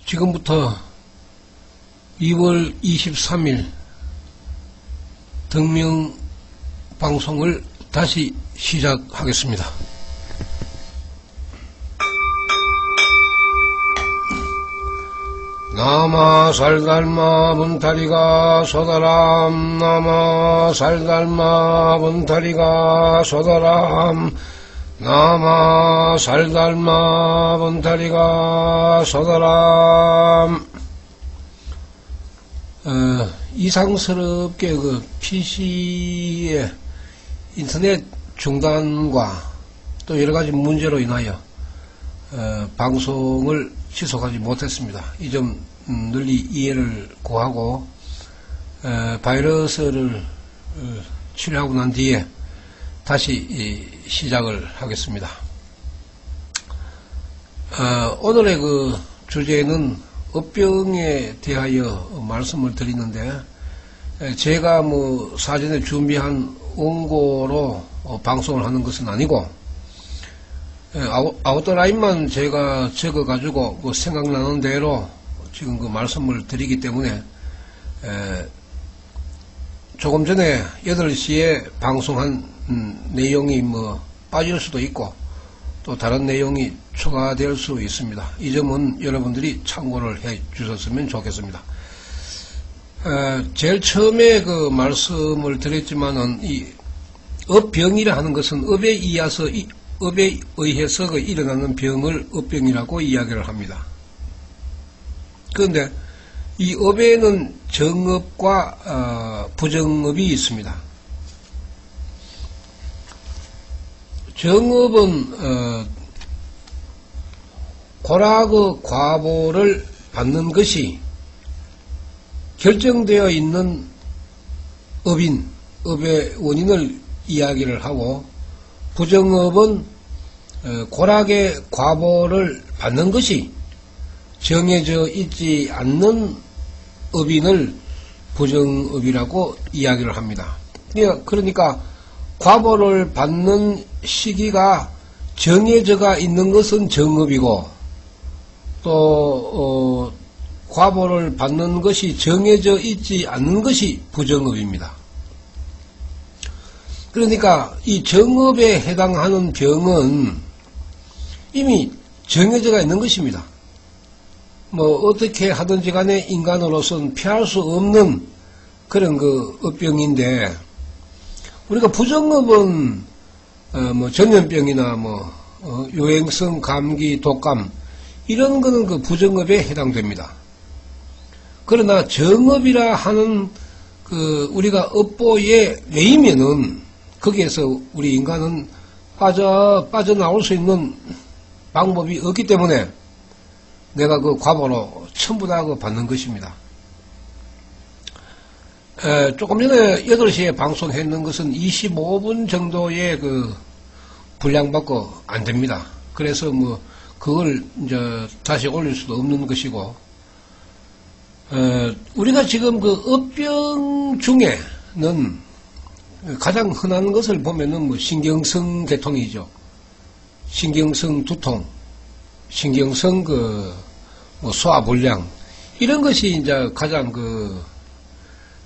지금부터 2월 23일 등명 방송을 다시 시작하겠습니다. 나마 살달마 분타리가 소다람 나마 살달마 분타리가 소다람 나마 살달마 분타리가 소다람. 이상스럽게 그 PC의 인터넷 중단과 또 여러가지 문제로 인하여 방송을 지속하지 못했습니다. 이 점 널리 이해를 구하고 바이러스를 치료하고 난 뒤에 다시 시작을 하겠습니다. 오늘의 그 주제는 업병에 대하여 말씀을 드리는데, 제가 뭐 사전에 준비한 원고로 방송을 하는 것은 아니고 아웃라인만 제가 적어 가지고 그 생각나는 대로 지금 그 말씀을 드리기 때문에 조금 전에 8시에 방송한 내용이 뭐 빠질 수도 있고 또 다른 내용이 추가될 수 있습니다. 이 점은 여러분들이 참고를 해 주셨으면 좋겠습니다. 제일 처음에 그 말씀을 드렸지만은 이 업병이라 하는 것은 업에 의해서 그 일어나는 병을 업병이라고 이야기를 합니다. 그런데 이 업에는 정업과 부정업이 있습니다. 정업은 고락의 과보를 받는 것이 결정되어 있는 업의 원인을 이야기를 하고, 부정업은 고락의 과보를 받는 것이 정해져 있지 않는 업인을 부정업이라고 이야기를 합니다. 그러니까 과보를 받는 시기가 정해져가 있는 것은 정업이고, 또 과보를 받는 것이 정해져 있지 않는 것이 부정업입니다. 그러니까 이 정업에 해당하는 병은 이미 정해져가 있는 것입니다. 뭐 어떻게 하든지 간에 인간으로서는 피할 수 없는 그런 그 업병인데, 우리가 부정업은 뭐 전염병이나 뭐 요행성 감기, 독감 이런 거는 그 부정업에 해당됩니다. 그러나 정업이라 하는 그 우리가 업보에 외이면은 거기에서 우리 인간은 빠져나올 수 있는 방법이 없기 때문에 내가 그 과보로 전부 다 그 받는 것입니다. 조금 전에 8시에 방송했는 것은 25분 정도의 그 분량밖에 안 됩니다. 그래서 뭐 그걸 이제 다시 올릴 수도 없는 것이고, 우리가 지금 그 업병 중에는 가장 흔한 것을 보면은 뭐 신경성 계통이죠. 신경성 두통, 신경성 뭐 소화불량, 이런 것이 이제 가장 그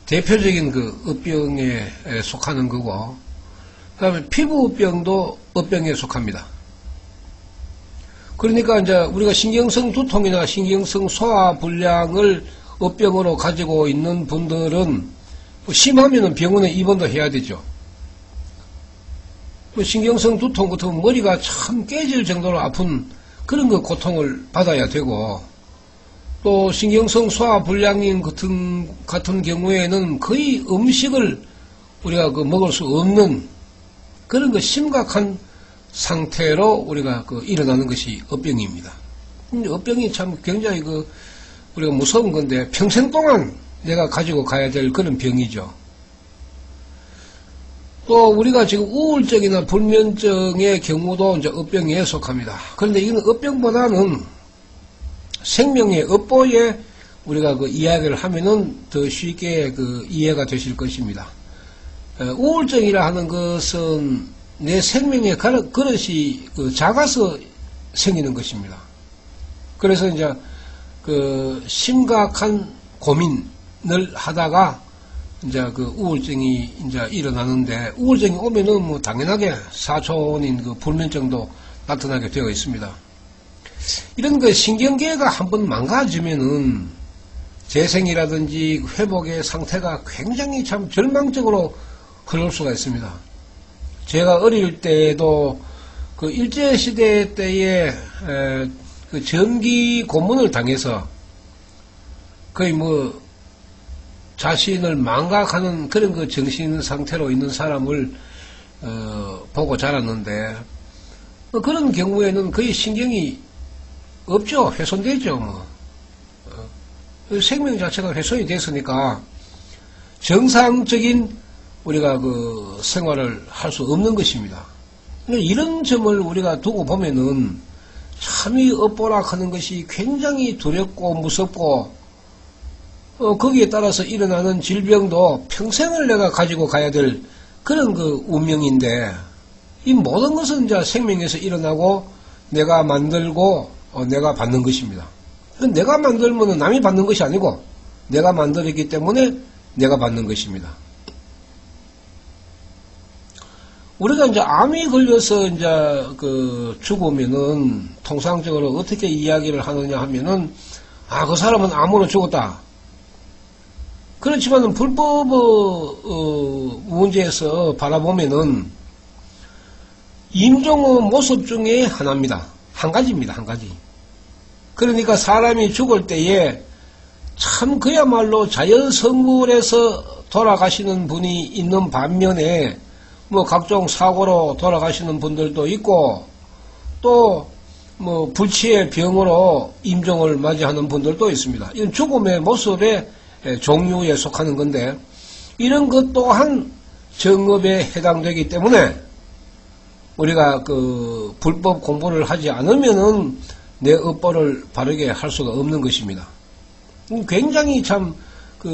대표적인 그 업병에 속하는 거고, 그 다음에 피부병도 업병에 속합니다. 그러니까 이제 우리가 신경성 두통이나 신경성 소화불량을 업병으로 가지고 있는 분들은 심하면은 병원에 입원도 해야 되죠. 신경성 두통 같은 머리가 참 깨질 정도로 아픈 그런 그 고통을 받아야 되고, 또 신경성 소화불량인 같은 경우에는 거의 음식을 우리가 그 먹을 수 없는 그런 그 심각한 상태로 우리가 그 일어나는 것이 업병입니다. 업병이 참 굉장히 그 우리가 무서운 건데 평생 동안 내가 가지고 가야 될 그런 병이죠. 또 우리가 지금 우울증이나 불면증의 경우도 이제 업병에 속합니다. 그런데 이건 업병보다는 생명의 업보에 우리가 그 이야기를 하면은 더 쉽게 그 이해가 되실 것입니다. 우울증이라 하는 것은 내 생명의 그릇이 작아서 생기는 것입니다. 그래서 이제 심각한 고민을 하다가 이제 우울증이 이제 일어나는데, 우울증이 오면은 뭐 당연하게 4초원인 불면증도 나타나게 되어 있습니다. 이런 신경계가 한번 망가지면은 재생이라든지 회복의 상태가 굉장히 참 절망적으로 흐를 수가 있습니다. 제가 어릴 때에도 일제시대 때에 전기 고문을 당해서 거의 자신을 망각하는 그런 정신 상태로 있는 사람을 보고 자랐는데, 그런 경우에는 거의 신경이 없죠. 훼손되죠. 생명 자체가 훼손이 됐으니까 정상적인 우리가 생활을 할 수 없는 것입니다. 이런 점을 우리가 두고 보면은 참 이 업보락 하는 것이 굉장히 두렵고 무섭고, 거기에 따라서 일어나는 질병도 평생을 내가 가지고 가야 될 그런 운명인데, 이 모든 것은 이제 생명에서 일어나고 내가 만들고 내가 받는 것입니다. 내가 만들면 남이 받는 것이 아니고 내가 만들었기 때문에 내가 받는 것입니다. 우리가 이제 암이 걸려서 이제 죽으면은 통상적으로 어떻게 이야기를 하느냐 하면은, 그 사람은 암으로 죽었다. 그렇지만은 불법 문제에서 바라보면은 임종의 모습 중에 하나입니다. 한 가지입니다. 한 가지. 그러니까 사람이 죽을 때에 참 그야말로 자연성불에서 돌아가시는 분이 있는 반면에 각종 사고로 돌아가시는 분들도 있고, 또 불치의 병으로 임종을 맞이하는 분들도 있습니다. 이건 죽음의 모습의 종류에 속하는 건데, 이런 것 또한 정업에 해당되기 때문에 우리가 불법 공부를 하지 않으면은 내 업보를 바르게 할 수가 없는 것입니다. 굉장히 참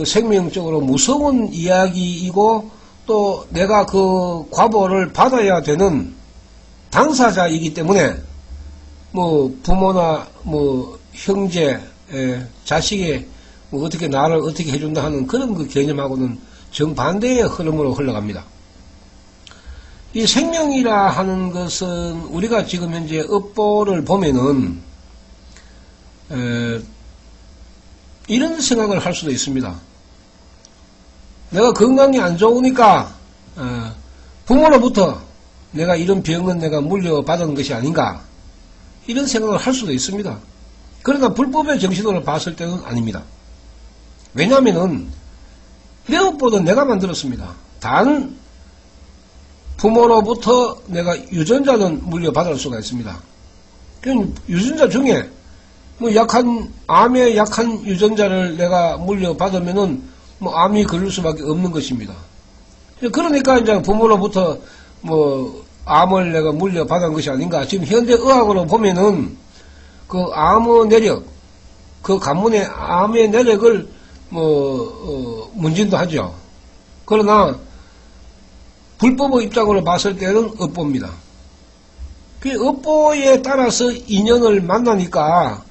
생명적으로 무서운 이야기이고, 또 내가 과보를 받아야 되는 당사자이기 때문에 부모나 형제, 자식이 어떻게 나를 어떻게 해준다 하는 그런 개념하고는 정반대의 흐름으로 흘러갑니다. 이 생명이라 하는 것은 우리가 지금 현재 업보를 보면은 이런 생각을 할 수도 있습니다. 내가 건강이 안 좋으니까 부모로부터 내가 이런 병은 내가 물려받은 것이 아닌가, 이런 생각을 할 수도 있습니다. 그러나 불법의 정신으로 봤을 때는 아닙니다. 왜냐하면은 내 업보는 내가 만들었습니다. 단 부모로부터 내가 유전자는 물려받을 수가 있습니다. 유전자 중에 암에 약한 유전자를 내가 물려받으면은 암이 걸릴 수밖에 없는 것입니다. 그러니까 이제 부모로부터 암을 내가 물려받은 것이 아닌가. 지금 현대 의학으로 보면은 암의 내력, 가문의 암의 내력을 문진도 하죠. 그러나 불법의 입장으로 봤을 때는 업보입니다. 그 업보에 따라서 인연을 만나니까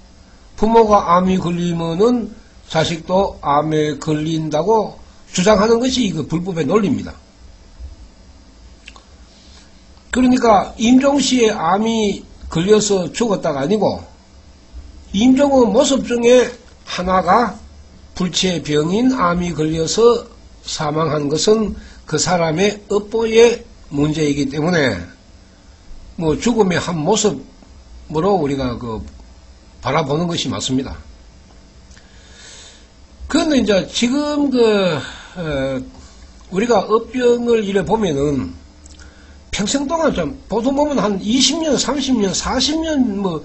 부모가 암이 걸리면은 자식도 암에 걸린다고 주장하는 것이 불법의 논리입니다. 그러니까 임종시에 암이 걸려서 죽었다가 아니고, 임종의 모습 중에 하나가 불치의 병인 암이 걸려서 사망한 것은 그 사람의 업보의 문제이기 때문에 죽음의 한 모습으로 우리가 바라보는 것이 맞습니다. 그런데 이제 지금 우리가 업병을 이래 보면은 평생 동안 보통 보면 한 20년, 30년, 40년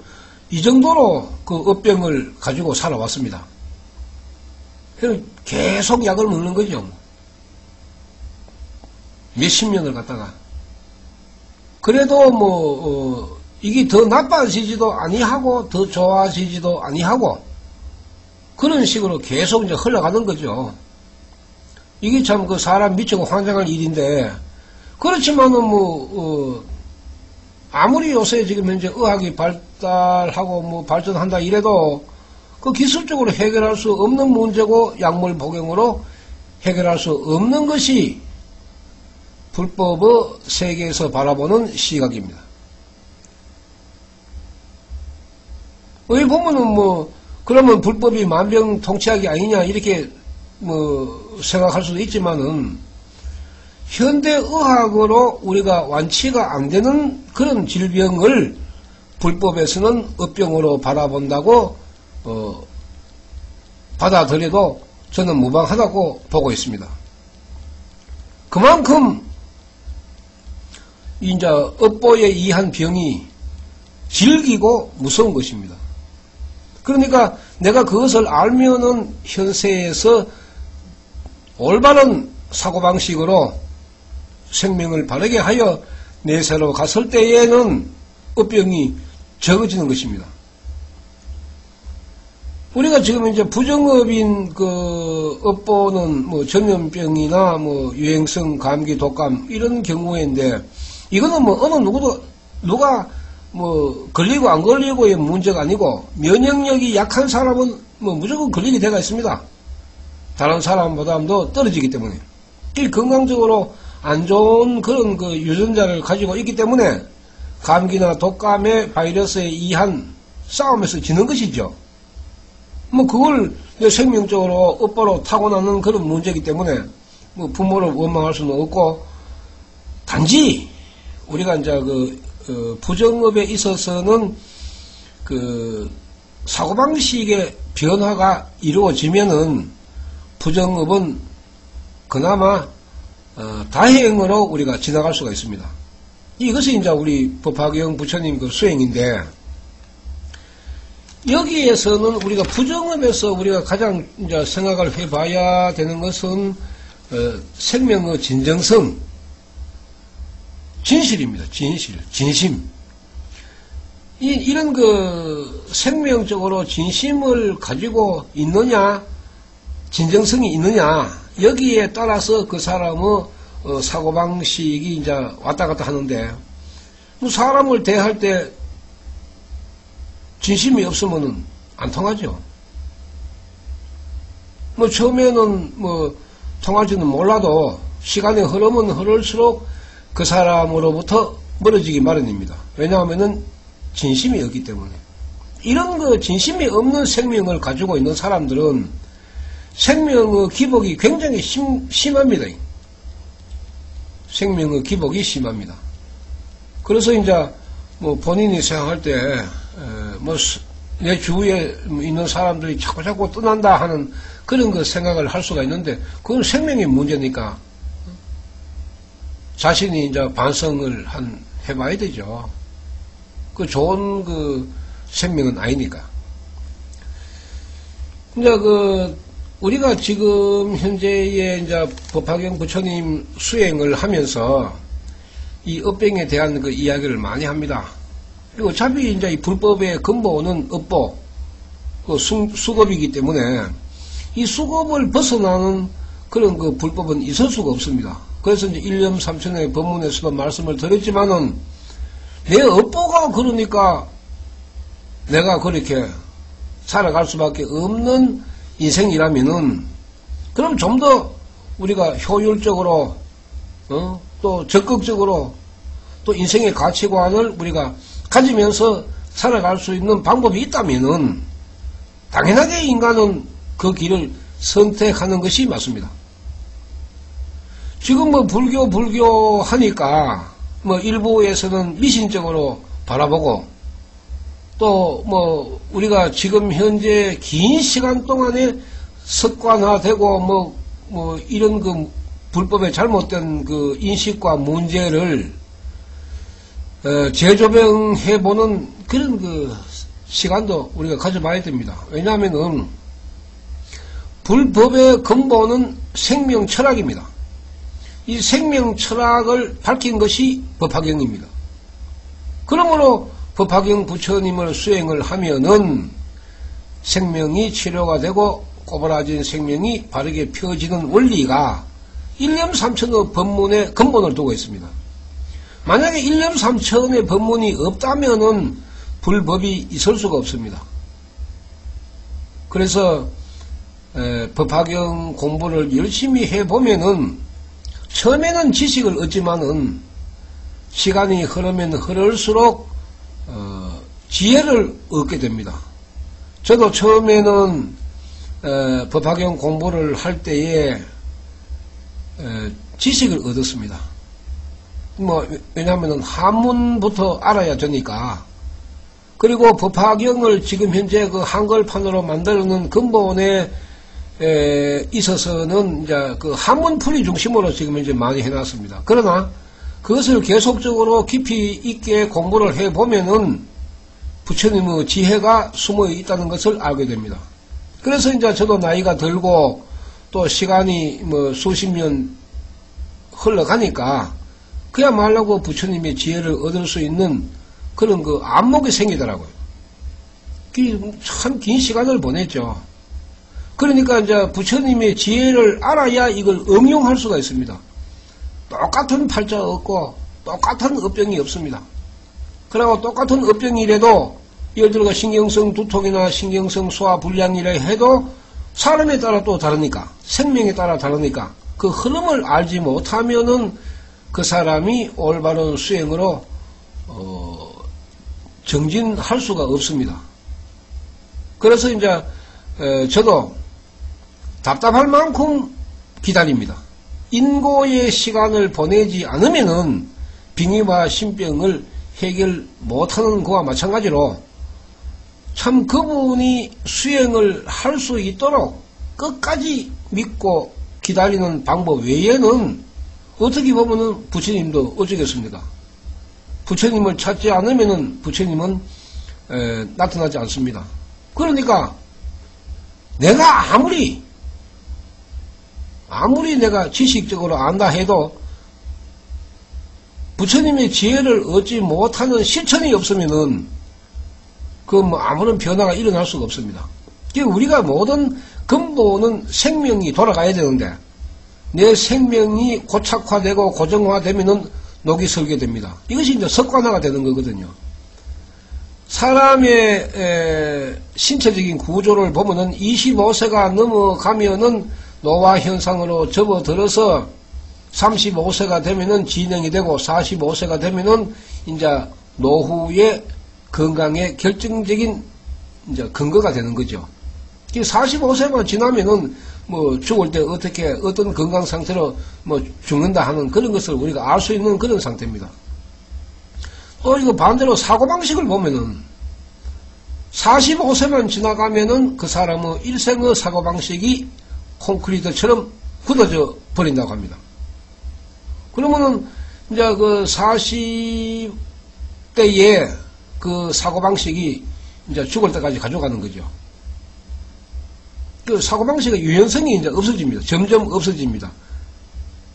이 정도로 업병을 가지고 살아왔습니다. 계속 약을 먹는 거죠. 몇십 년을 갖다가. 그래도 이게 더 나빠지지도 아니하고 더 좋아지지도 아니하고 그런 식으로 계속 이제 흘러가는 거죠. 이게 참 사람 미치고 환장할 일인데, 그렇지만은 아무리 요새 지금 현재 의학이 발달하고 발전한다 이래도 그 기술적으로 해결할 수 없는 문제고 약물 복용으로 해결할 수 없는 것이 불법의 세계에서 바라보는 시각입니다. 여기 보면은 그러면 불법이 만병통치약이 아니냐 이렇게 생각할 수도 있지만은 현대의학으로 우리가 완치가 안 되는 그런 질병을 불법에서는 업병으로 바라본다고 받아들여도 저는 무방하다고 보고 있습니다. 그만큼 이제 업보에 의한 병이 질기고 무서운 것입니다. 그러니까 내가 그것을 알면은 현세에서 올바른 사고방식으로 생명을 바르게 하여 내세로 갔을 때에는 업병이 적어지는 것입니다. 우리가 지금 이제 부정업인 그 업보는 전염병이나 유행성 감기, 독감 이런 경우인데 이거는 어느 누구도 누가 걸리고 안 걸리고의 문제가 아니고 면역력이 약한 사람은 무조건 걸리게 되어 있습니다. 다른 사람보다도 떨어지기 때문에 건강적으로 안 좋은 그런 그 유전자를 가지고 있기 때문에 감기나 독감의 바이러스에 의한 싸움에서 지는 것이죠. 그걸 생명적으로 업보로 타고나는 그런 문제이기 때문에 부모를 원망할 수는 없고 단지 우리가 이제 부정업에 있어서는 그 사고방식의 변화가 이루어지면은 부정업은 그나마 다행으로 우리가 지나갈 수가 있습니다. 이것이 이제 우리 법화경 부처님 그 수행인데 여기에서는 우리가 부정업에서 우리가 가장 이제 생각을 해봐야 되는 것은 생명의 진정성, 진실입니다. 진심. 이런 그 생명적으로 진심을 가지고 있느냐, 진정성이 있느냐, 여기에 따라서 그 사람의 사고방식이 이제 왔다 갔다 하는데, 사람을 대할 때 진심이 없으면은 안 통하죠. 처음에는 통할지는 몰라도 시간이 흐르면 흐를수록 그 사람으로부터 멀어지기 마련입니다. 왜냐하면은 진심이 없기 때문에. 이런 그 진심이 없는 생명을 가지고 있는 사람들은 생명의 기복이 굉장히 심합니다. 생명의 기복이 심합니다. 그래서 이제 본인이 생각할 때 내 주위에 있는 사람들이 자꾸 떠난다 하는 그런 그 생각을 할 수가 있는데 그건 생명의 문제니까 자신이 이제 반성을 해봐야 되죠. 그 좋은 그 생명은 아니니까. 이제 우리가 지금 현재의 이제 법화경 부처님 수행을 하면서 이 업병에 대한 그 이야기를 많이 합니다. 그리고 어차피 이제 이 불법의 근본은 업보, 수급이기 때문에 이 수급을 벗어나는 그런 그 불법은 있을 수가 없습니다. 그래서 이제 일념삼천의 법문에서도 말씀을 드렸지만은 내 업보가 그러니까 내가 그렇게 살아갈 수밖에 없는 인생이라면은 그럼 좀 더 우리가 효율적으로 또 적극적으로 또 인생의 가치관을 우리가 가지면서 살아갈 수 있는 방법이 있다면은 당연하게 인간은 그 길을 선택하는 것이 맞습니다. 지금 불교 하니까 일부에서는 미신적으로 바라보고 또 우리가 지금 현재 긴 시간 동안에 습관화되고 이런 그 불법의 잘못된 그 인식과 문제를 재조명해보는 그런 그 시간도 우리가 가져봐야 됩니다. 왜냐하면은 불법의 근본은 생명 철학입니다. 이 생명 철학을 밝힌 것이 법화경입니다. 그러므로 법화경 부처님을 수행을 하면은 생명이 치료가 되고 꼬부라진 생명이 바르게 펴지는 원리가 일념삼천의 법문의 근본을 두고 있습니다. 만약에 일념삼천의 법문이 없다면은 불법이 있을 수가 없습니다. 그래서 법화경 공부를 열심히 해보면은 처음에는 지식을 얻지만은 시간이 흐르면 흐를수록 지혜를 얻게 됩니다. 저도 처음에는 법화경 공부를 할 때에 지식을 얻었습니다. 왜냐하면 한문부터 알아야 되니까. 그리고 법화경을 지금 현재 그 한글판으로 만들어놓은 근본에 있어서는 이제 그 한문풀이 중심으로 지금 이제 많이 해놨습니다. 그러나 그것을 계속적으로 깊이 있게 공부를 해보면은 부처님의 지혜가 숨어 있다는 것을 알게 됩니다. 그래서 이제 저도 나이가 들고 또 시간이 수십 년 흘러가니까 그야말로 부처님의 지혜를 얻을 수 있는 그런 그 안목이 생기더라고요. 참 긴 시간을 보냈죠. 그러니까 이제 부처님의 지혜를 알아야 이걸 응용할 수가 있습니다. 똑같은 팔자 없고 똑같은 업종이 없습니다. 그리고 똑같은 업종이라도 예를 들어 신경성 두통이나 신경성 소화 불량이라 해도 사람에 따라 또 다르니까, 생명에 따라 다르니까 그 흐름을 알지 못하면은 그 사람이 올바른 수행으로 정진할 수가 없습니다. 그래서 이제 저도 답답할 만큼 기다립니다. 인고의 시간을 보내지 않으면은 빙의와 신병을 해결 못하는 거와 마찬가지로 참 그분이 수행을 할 수 있도록 끝까지 믿고 기다리는 방법 외에는 어떻게 보면은 부처님도 어쩌겠습니까? 부처님을 찾지 않으면은 부처님은 나타나지 않습니다. 그러니까 내가 아무리 내가 지식적으로 안다 해도 부처님의 지혜를 얻지 못하는 실천이 없으면은 아무런 변화가 일어날 수가 없습니다. 우리가 모든 근본은 생명이 돌아가야 되는데 내 생명이 고착화되고 고정화되면은 녹이 설게 됩니다. 이것이 이제 습관화가 되는 거거든요. 사람의 신체적인 구조를 보면은 25세가 넘어가면은 노화 현상으로 접어들어서 35세가 되면은 진행이 되고 45세가 되면은 이제 노후의 건강의 결정적인 이제 근거가 되는 거죠. 45세만 지나면은 죽을 때 어떤 건강 상태로 죽는다 하는 그런 것을 우리가 알 수 있는 그런 상태입니다. 또 이거 반대로 사고방식을 보면은 45세만 지나가면은 그 사람의 일생의 사고방식이 콘크리트처럼 굳어져 버린다고 합니다. 그러면은 이제 그 40대에 그 사고방식이 이제 죽을 때까지 가져가는 거죠. 그 사고방식의 유연성이 이제 없어집니다. 점점 없어집니다.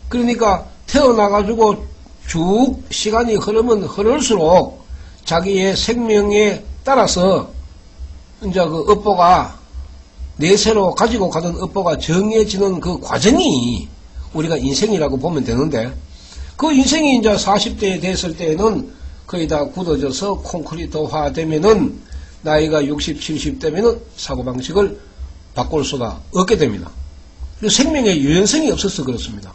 그러니까 태어나가지고 쭉 시간이 흐르면 흐를수록 자기의 생명에 따라서 이제 그 업보가 내세로 가지고 가던 업보가 정해지는 그 과정이 우리가 인생이라고 보면 되는데 그 인생이 이제 40대에 됐을 때에는 거의 다 굳어져서 콘크리트화 되면은 나이가 60, 70 되면은 사고방식을 바꿀 수가 없게 됩니다. 생명의 유연성이 없어서 그렇습니다.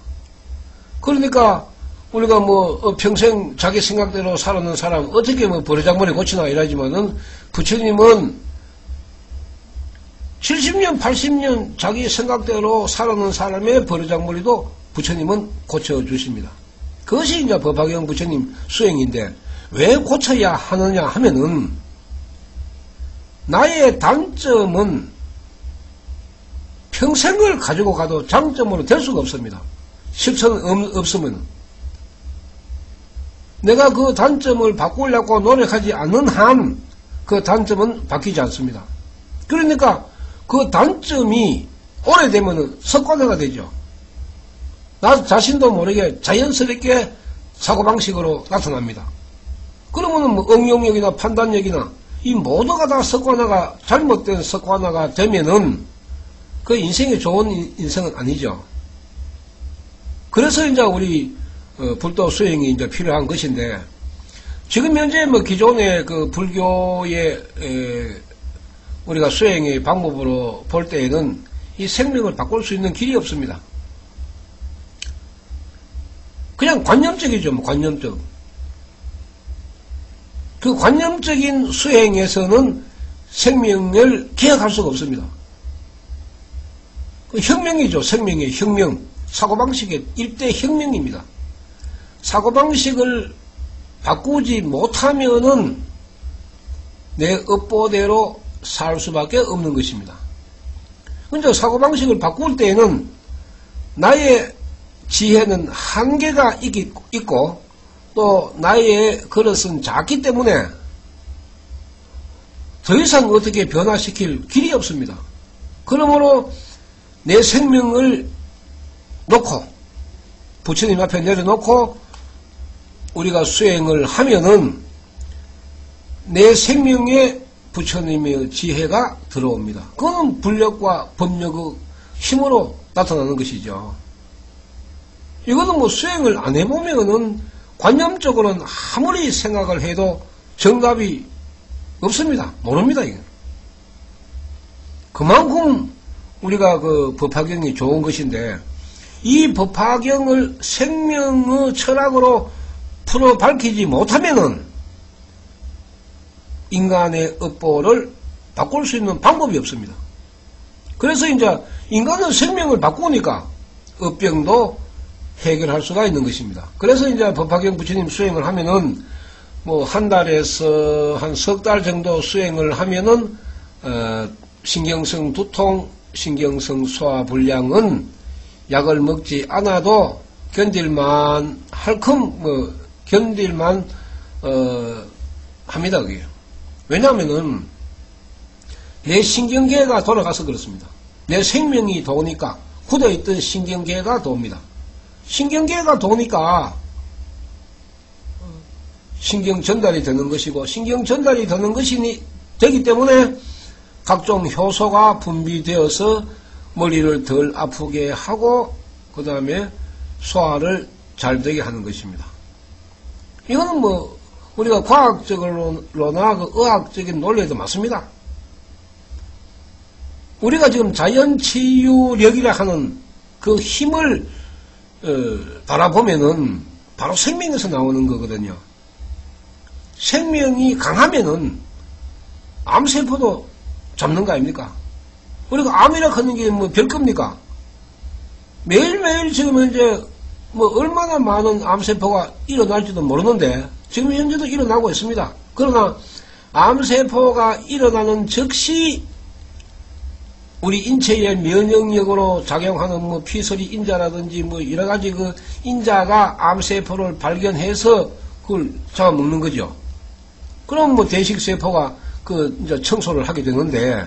그러니까 우리가 평생 자기 생각대로 살았는 사람 어떻게 버르장머리 고치나 이러지만은 부처님은 70년, 80년 자기 생각대로 살았는 사람의 버르장머리도 부처님은 고쳐주십니다. 그것이 이제 법화경 부처님 수행인데 왜 고쳐야 하느냐 하면은 나의 단점은 평생을 가지고 가도 장점으로 될 수가 없습니다. 실천 없으면 내가 그 단점을 바꾸려고 노력하지 않는 한 그 단점은 바뀌지 않습니다. 그러니까 그 단점이 오래되면 습관화가 되죠. 나 자신도 모르게 자연스럽게 사고방식으로 나타납니다. 그러면 응용력이나 판단력이나 이 모두가 다 습관화가 잘못된 습관화가 되면은 그 인생이 좋은 인생은 아니죠. 그래서 이제 우리 불도 수행이 이제 필요한 것인데 지금 현재 기존의 그 불교의 우리가 수행의 방법으로 볼 때에는 이 생명을 바꿀 수 있는 길이 없습니다. 그냥 관념적이죠, 관념적. 그 관념적인 수행에서는 생명을 개혁할 수가 없습니다. 그 혁명이죠, 생명의 혁명. 사고방식의 일대 혁명입니다. 사고방식을 바꾸지 못하면은 내 업보대로 살 수밖에 없는 것입니다. 근데 사고방식을 바꿀 때에는 나의 지혜는 한계가 있고 또 나의 그릇은 작기 때문에 더 이상 어떻게 변화시킬 길이 없습니다. 그러므로 내 생명을 놓고 부처님 앞에 내려놓고 우리가 수행을 하면은 내 생명에 부처님의 지혜가 들어옵니다. 그건 불력과 법력의 힘으로 나타나는 것이죠. 이거는 뭐 수행을 안 해보면은 관념적으로는 아무리 생각을 해도 정답이 없습니다. 모릅니다, 이거. 그만큼 우리가 그 법화경이 좋은 것인데, 이 법화경을 생명의 철학으로 풀어 밝히지 못하면은 인간의 업보를 바꿀 수 있는 방법이 없습니다. 그래서 이제 인간은 생명을 바꾸니까 업병도 해결할 수가 있는 것입니다. 그래서 이제 법화경 부처님 수행을 하면은 뭐 한 달에서 한 석 달 정도 수행을 하면은 신경성 두통, 신경성 소화불량은 약을 먹지 않아도 견딜만 견딜만 합니다. 그게. 왜냐하면은 내 신경계가 돌아가서 그렇습니다. 내 생명이 도니까 굳어있던 신경계가 돕니다. 신경계가 도니까 신경 전달이 되는 것이고, 신경 전달이 되는 것이 되기 때문에 각종 효소가 분비되어서 머리를 덜 아프게 하고 그 다음에 소화를 잘 되게 하는 것입니다. 이거는 뭐 우리가 과학적으로나 그 의학적인 논리에도 맞습니다. 우리가 지금 자연치유력이라 하는 그 힘을 바라보면은 바로 생명에서 나오는 거거든요. 생명이 강하면은 암세포도 잡는 거 아닙니까? 우리가 암이라 하는 게 뭐 별겁니까? 매일매일 지금 현재 뭐 얼마나 많은 암세포가 일어날지도 모르는데 지금 현재도 일어나고 있습니다. 그러나 암세포가 일어나는 즉시 우리 인체의 면역력으로 작용하는 뭐 피서리 인자라든지 뭐 여러 가지 그 인자가 암세포를 발견해서 그걸 잡아먹는 거죠. 그럼 뭐 대식세포가 그 이제 청소를 하게 되는데,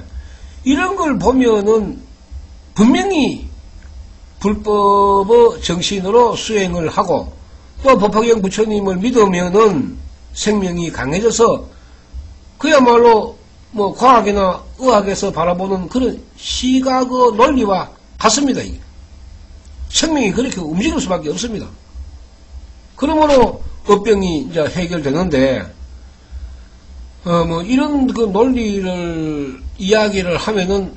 이런 걸 보면은 분명히 불법의 정신으로 수행을 하고 또 법화경 부처님을 믿으면은 생명이 강해져서 그야말로 뭐 과학이나 의학에서 바라보는 그런 시각의 논리와 같습니다. 이게. 생명이 그렇게 움직일 수밖에 없습니다. 그러므로 업병이 이제 해결되는데, 뭐 이런 그 논리를 이야기를 하면은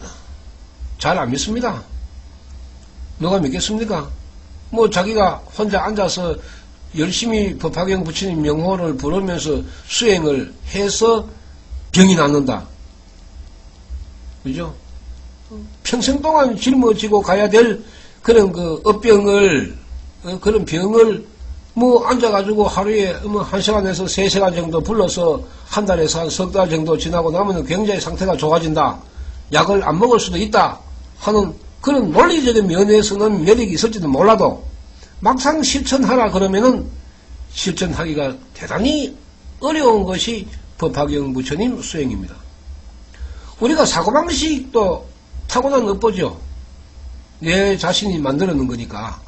잘 안 믿습니다. 누가 믿겠습니까? 뭐 자기가 혼자 앉아서 열심히 법화경 부처님 명호를 부르면서 수행을 해서 병이 낫는다. 그죠? 평생 동안 짊어지고 가야 될 그런 그 업병을, 그런 병을 뭐 앉아가지고 하루에 뭐 1시간에서 3시간 정도 불러서 한 달에서 한 석 달 정도 지나고 나면 굉장히 상태가 좋아진다. 약을 안 먹을 수도 있다. 하는 그런 논리적인 면에서는 매력이 있을지도 몰라도 막상 실천하라 그러면은 실천하기가 대단히 어려운 것이 법화경 부처님 수행입니다. 우리가 사고방식도 타고난 업보죠. 내 자신이 만들어놓은 거니까.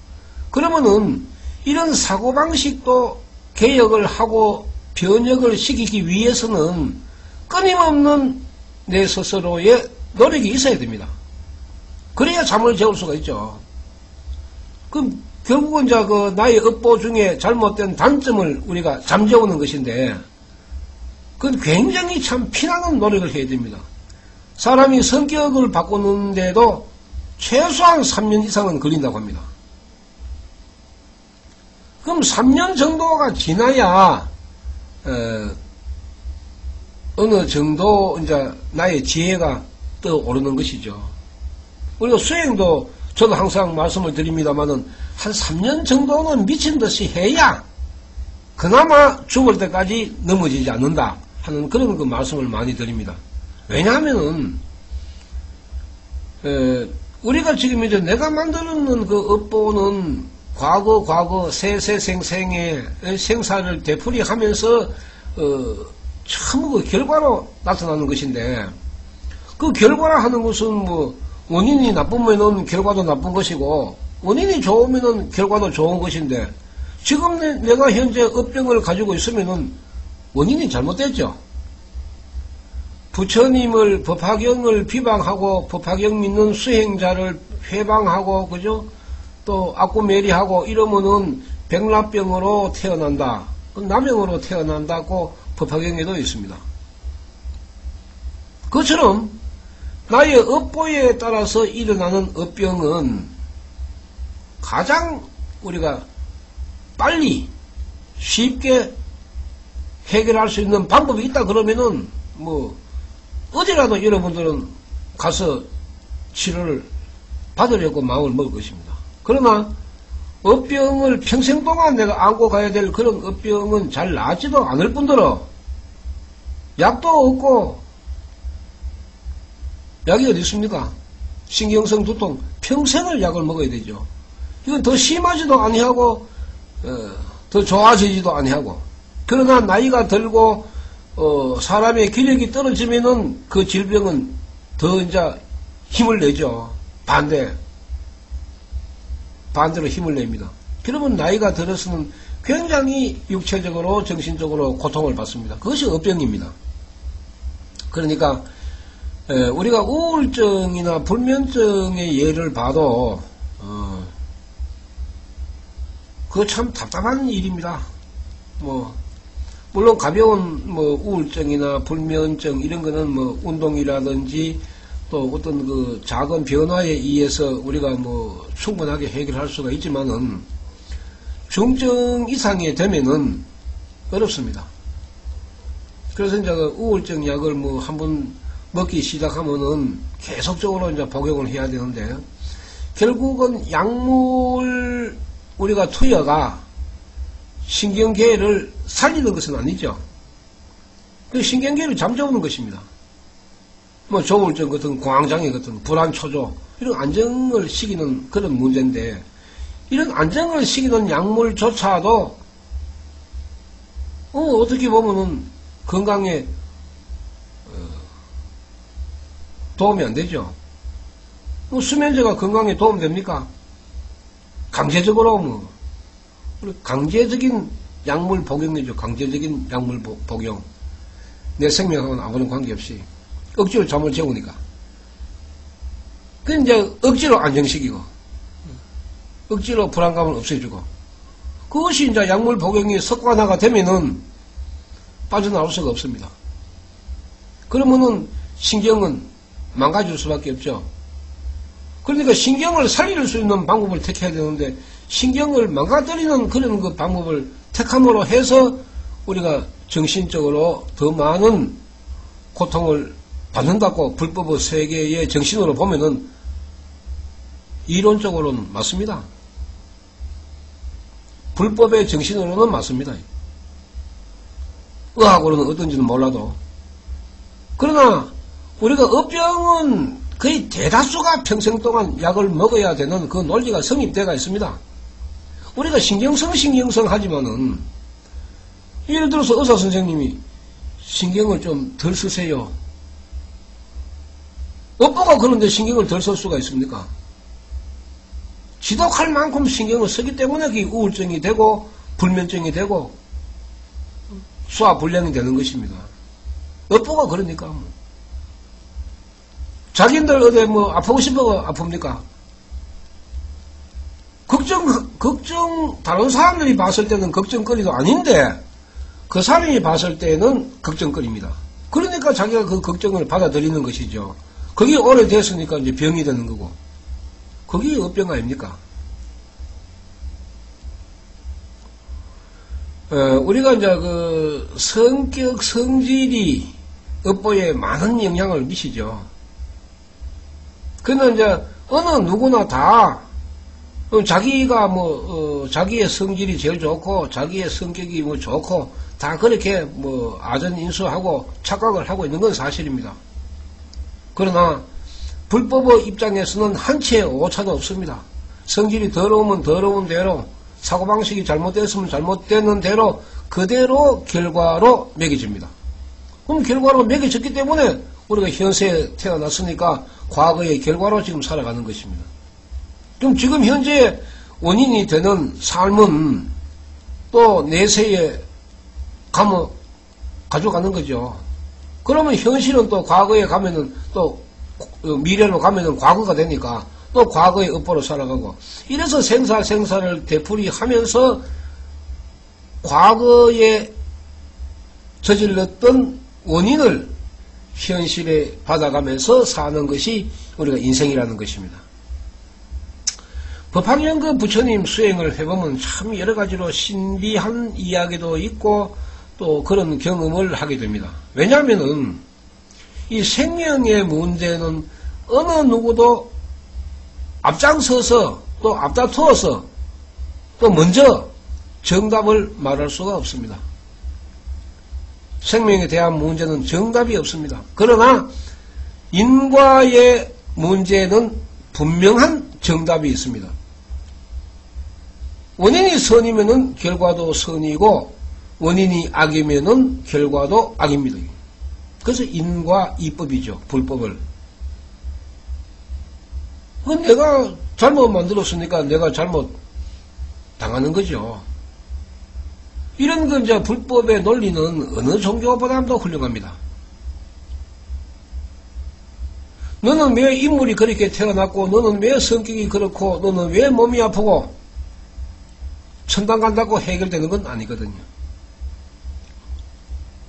그러면은 이런 사고방식도 개혁을 하고 변혁을 시키기 위해서는 끊임없는 내 스스로의 노력이 있어야 됩니다. 그래야 잠을 재울 수가 있죠. 그럼 결국은 이제 그 나의 업보 중에 잘못된 단점을 우리가 잠재우는 것인데, 그건 굉장히 참 피나는 노력을 해야 됩니다. 사람이 성격을 바꾸는데도 최소한 3년 이상은 걸린다고 합니다. 그럼 3년 정도가 지나야 어느 정도 이제 나의 지혜가 떠오르는 것이죠. 우리가 수행도 저도 항상 말씀을 드립니다만은 한 3년 정도는 미친 듯이 해야 그나마 죽을 때까지 넘어지지 않는다 하는 그런 그 말씀을 많이 드립니다. 왜냐하면은 우리가 지금 이제 내가 만드는 그 업보는 과거 세세생생의 생사를 되풀이하면서 전부 그 결과로 나타나는 것인데, 그 결과라 하는 것은 뭐 원인이 나쁘면은 결과도 나쁜 것이고 원인이 좋으면은 결과도 좋은 것인데, 지금 내가 현재 업병을 가지고 있으면은 원인이 잘못됐죠. 부처님을 법화경을 비방하고 법화경 믿는 수행자를 회방하고 그죠? 또 악구매리하고 이러면은 백납병으로 태어난다, 남병으로 태어난다고 법화경에도 있습니다. 그처럼 나의 업보에 따라서 일어나는 업병은 가장 우리가 빨리 쉽게 해결할 수 있는 방법이 있다 그러면은 뭐 어디라도 여러분들은 가서 치료를 받으려고 마음을 먹을 것입니다. 그러나 업병을 평생 동안 내가 안고 가야 될 그런 업병은 잘 나지도 않을 뿐더러 약도 없고, 약이 어디 있습니까? 신경성 두통 평생을 약을 먹어야 되죠. 이건 더 심하지도 아니하고 더 좋아지지도 아니하고, 그러나 나이가 들고 사람의 기력이 떨어지면은 그 질병은 더 이제 힘을 내죠. 반대로 힘을 냅니다. 그러면 나이가 들어서는 굉장히 육체적으로 정신적으로 고통을 받습니다. 그것이 업병입니다. 그러니까 우리가 우울증이나 불면증의 예를 봐도 그거 참 답답한 일입니다. 물론 가벼운 우울증이나 불면증 이런 거는 운동이라든지 또 어떤 그 작은 변화에 의해서 우리가 충분하게 해결할 수가 있지만은 중증 이상이 되면은 어렵습니다. 그래서 이제 그 우울증 약을 한번 먹기 시작하면은 계속적으로 이제 복용을 해야 되는데, 결국은 약물 우리가 투여가 신경계를 살리는 것은 아니죠. 그 신경계를 잠재우는 것입니다. 조울증 같은 공황장애 같은 불안 초조 이런 안정을 시키는 그런 문제인데, 이런 안정을 시키는 약물조차도 어떻게 보면은 건강에 도움이 안 되죠. 수면제가 건강에 도움됩니까? 강제적으로 강제적인 약물 복용이죠. 강제적인 약물 복용. 내 생명하고는 아무런 관계없이 억지로 잠을 재우니까. 그 이제 억지로 안정시키고 억지로 불안감을 없애주고, 그것이 이제 약물 복용이 습관화가 되면은 빠져나올 수가 없습니다. 그러면은 신경은 망가질 수밖에 없죠. 그러니까 신경을 살릴 수 있는 방법을 택해야 되는데, 신경을 망가뜨리는 그런 그 방법을 택함으로 해서 우리가 정신적으로 더 많은 고통을 받는다고 불법의 세계의 정신으로 보면은 이론적으로는 맞습니다. 불법의 정신으로는 맞습니다. 의학으로는 어떤지는 몰라도. 그러나 우리가 업병은 거의 대다수가 평생 동안 약을 먹어야 되는 그 논리가 성립되어 있습니다. 우리가 신경성 하지만은, 예를 들어서 의사 선생님이 신경을 좀 덜 쓰세요. 업보가 그런데 신경을 덜 쓸 수가 있습니까? 지독할 만큼 신경을 쓰기 때문에 그게 우울증이 되고 불면증이 되고 소화불량이 되는 것입니다. 업보가 그러니까. 자기들 어디 아프고 싶어서 아픕니까? 다른 사람들이 봤을 때는 걱정거리도 아닌데 그 사람이 봤을 때는 걱정거리입니다. 그러니까 자기가 그 걱정을 받아들이는 것이죠. 그게 오래됐으니까 이제 병이 되는 거고. 그게 업병 아닙니까? 우리가 이제 그 성격, 성질이 업보에 많은 영향을 미치죠. 그러나 이제 어느 누구나 다 자기가 자기의 성질이 제일 좋고 자기의 성격이 좋고 다 그렇게 아전인수하고 착각을 하고 있는 건 사실입니다. 그러나 불법의 입장에서는 한치의 오차도 없습니다. 성질이 더러우면 더러운 대로, 사고방식이 잘못됐으면 잘못되는 대로 그대로 결과로 매겨집니다. 그럼 결과로 매겨졌기 때문에 우리가 현세에 태어났으니까 과거의 결과로 지금 살아가는 것입니다. 그럼 지금 현재 원인이 되는 삶은 또 내세에 가져가는 거죠. 그러면 현실은 또 과거에 가면은 또 미래로 가면은 과거가 되니까 또 과거의 업보로 살아가고, 이래서 생사를 되풀이하면서 과거에 저질렀던 원인을 현실에 받아가면서 사는 것이 우리가 인생이라는 것입니다. 법화경그 부처님 수행을 해보면 참 여러가지로 신비한 이야기도 있고 또 그런 경험을 하게 됩니다. 왜냐하면은 이 생명의 문제는 어느 누구도 앞장서서 또 앞다투어서 또 먼저 정답을 말할 수가 없습니다. 생명에 대한 문제는 정답이 없습니다. 그러나 인과의 문제는 분명한 정답이 있습니다. 원인이 선이면은 결과도 선이고 원인이 악이면은 결과도 악입니다. 그래서 인과 이법이죠. 불법을. 그건 내가 잘못 만들었으니까 내가 잘못 당하는 거죠. 이런 건 이제 불법의 논리는 어느 종교보다도 훌륭합니다. 너는 왜 인물이 그렇게 태어났고, 너는 왜 성격이 그렇고, 너는 왜 몸이 아프고, 천당 간다고 해결되는 건 아니거든요.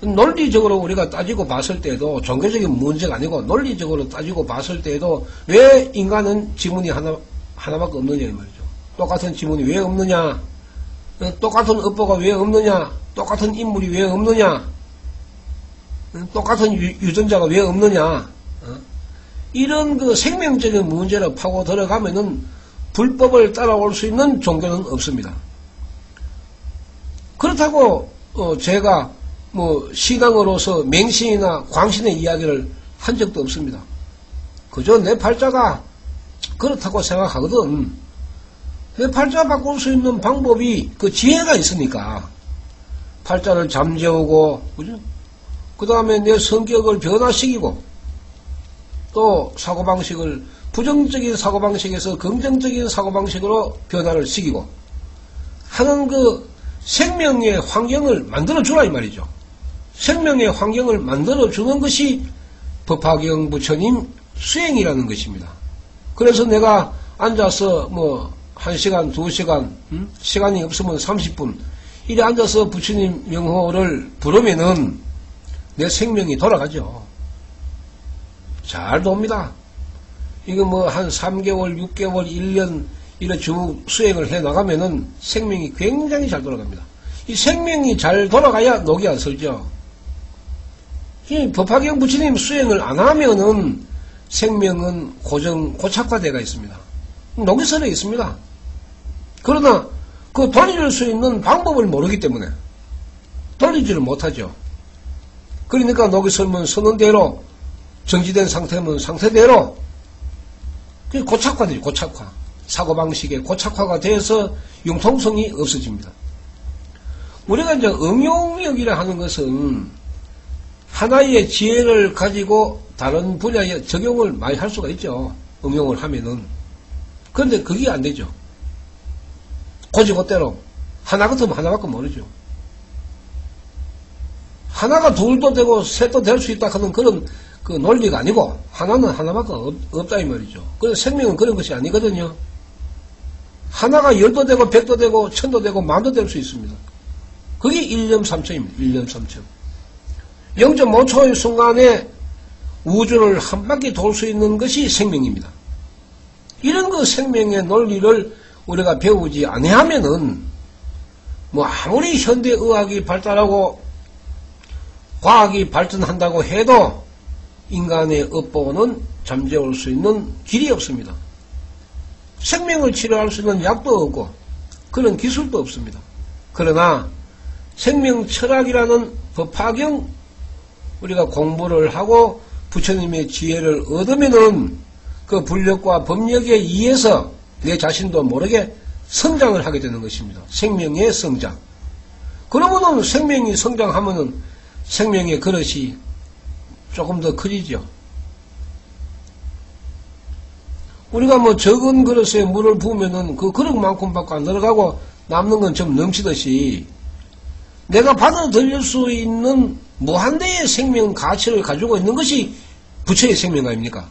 논리적으로 우리가 따지고 봤을 때도 종교적인 문제가 아니고 논리적으로 따지고 봤을 때도 왜 인간은 지문이 하나밖에 없느냐 이 말이죠. 똑같은 지문이 왜 없느냐, 똑같은 업보가 왜 없느냐, 똑같은 인물이 왜 없느냐, 똑같은 유전자가 왜 없느냐, 이런 그 생명적인 문제를 파고 들어가면은 불법을 따라올 수 있는 종교는 없습니다. 그렇다고 제가 신앙으로서 맹신이나 광신의 이야기를 한 적도 없습니다. 그저 내 팔자가 그렇다고 생각하거든. 내 팔자 바꿀 수 있는 방법이 그 지혜가 있으니까 팔자를 잠재우고, 그죠? 그 다음에 내 성격을 변화시키고 또 사고방식을 부정적인 사고방식에서 긍정적인 사고방식으로 변화를 시키고 하는 그 생명의 환경을 만들어주라 이 말이죠. 생명의 환경을 만들어주는 것이 법화경 부처님 수행이라는 것입니다. 그래서 내가 앉아서 1시간, 2시간, 시간이 없으면 30분 이래 앉아서 부처님 명호를 부르면은 내 생명이 돌아가죠. 잘 돕니다. 이거 한 3개월, 6개월, 1년 이래 쭉 수행을 해 나가면은 생명이 굉장히 잘 돌아갑니다. 이 생명이 잘 돌아가야 녹이 안 설죠. 이 법화경 부처님 수행을 안 하면은 생명은 고착화되어 있습니다. 녹이 설에 있습니다. 그러나 그 돌릴 수 있는 방법을 모르기 때문에 돌리지를 못하죠. 그러니까 녹이 설면 서는 대로, 정지된 상태면 상태대로 고착화되죠. 고착화. 사고방식에 고착화가 돼서 융통성이 없어집니다. 우리가 이제 응용력이라 하는 것은 하나의 지혜를 가지고 다른 분야에 적용을 많이 할 수가 있죠. 응용을 하면은. 그런데 그게 안 되죠. 고지고대로. 하나 같으면 하나밖에 모르죠. 하나가 둘도 되고 셋도 될 수 있다 하는 그런 그 논리가 아니고 하나는 하나밖에 없다 이 말이죠. 그래서 생명은 그런 것이 아니거든요. 하나가 10도 되고 100도 되고 1000도 되고 만도 될 수 있습니다. 그게 1년 3초입니다. 1년 3초. 0.5초의 순간에 우주를 한 바퀴 돌 수 있는 것이 생명입니다. 이런 그 생명의 논리를 우리가 배우지 아니하면은 뭐 아무리 현대의학이 발달하고 과학이 발전한다고 해도 인간의 업보는 잠재울 수 있는 길이 없습니다. 생명을 치료할 수 있는 약도 없고 그런 기술도 없습니다. 그러나 생명 철학이라는 법화경 우리가 공부를 하고 부처님의 지혜를 얻으면은 그 불력과 법력에 의해서 내 자신도 모르게 성장을 하게 되는 것입니다. 생명의 성장. 그러면은 생명이 성장하면은 생명의 그릇이 조금 더 커지죠. 우리가 뭐 적은 그릇에 물을 부으면은 그 그릇만큼밖에 안 들어가고 남는 건 좀 넘치듯이 내가 받아들일 수 있는 무한대의 생명 가치를 가지고 있는 것이 부처의 생명 아닙니까?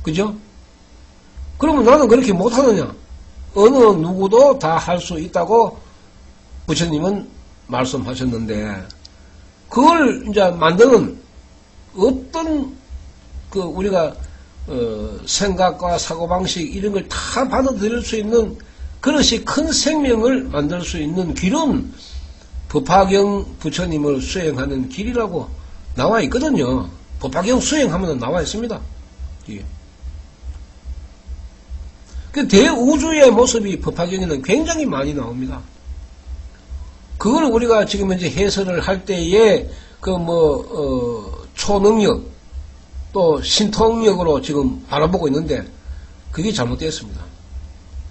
그죠? 그러면 나는 그렇게 못하느냐? 어느 누구도 다 할 수 있다고 부처님은 말씀하셨는데 그걸 이제 만드는 어떤 그 우리가 생각과 사고방식 이런 걸 다 받아들일 수 있는 그릇이 큰 생명을 만들 수 있는 길은 법화경 부처님을 수행하는 길이라고 나와 있거든요. 법화경 수행하면 나와 있습니다. 예. 그 대우주의 모습이 법화경에는 굉장히 많이 나옵니다. 그걸 우리가 지금 이제 해설을 할 때에 초능력 또 신통력으로 지금 바라보고 있는데 그게 잘못되었습니다.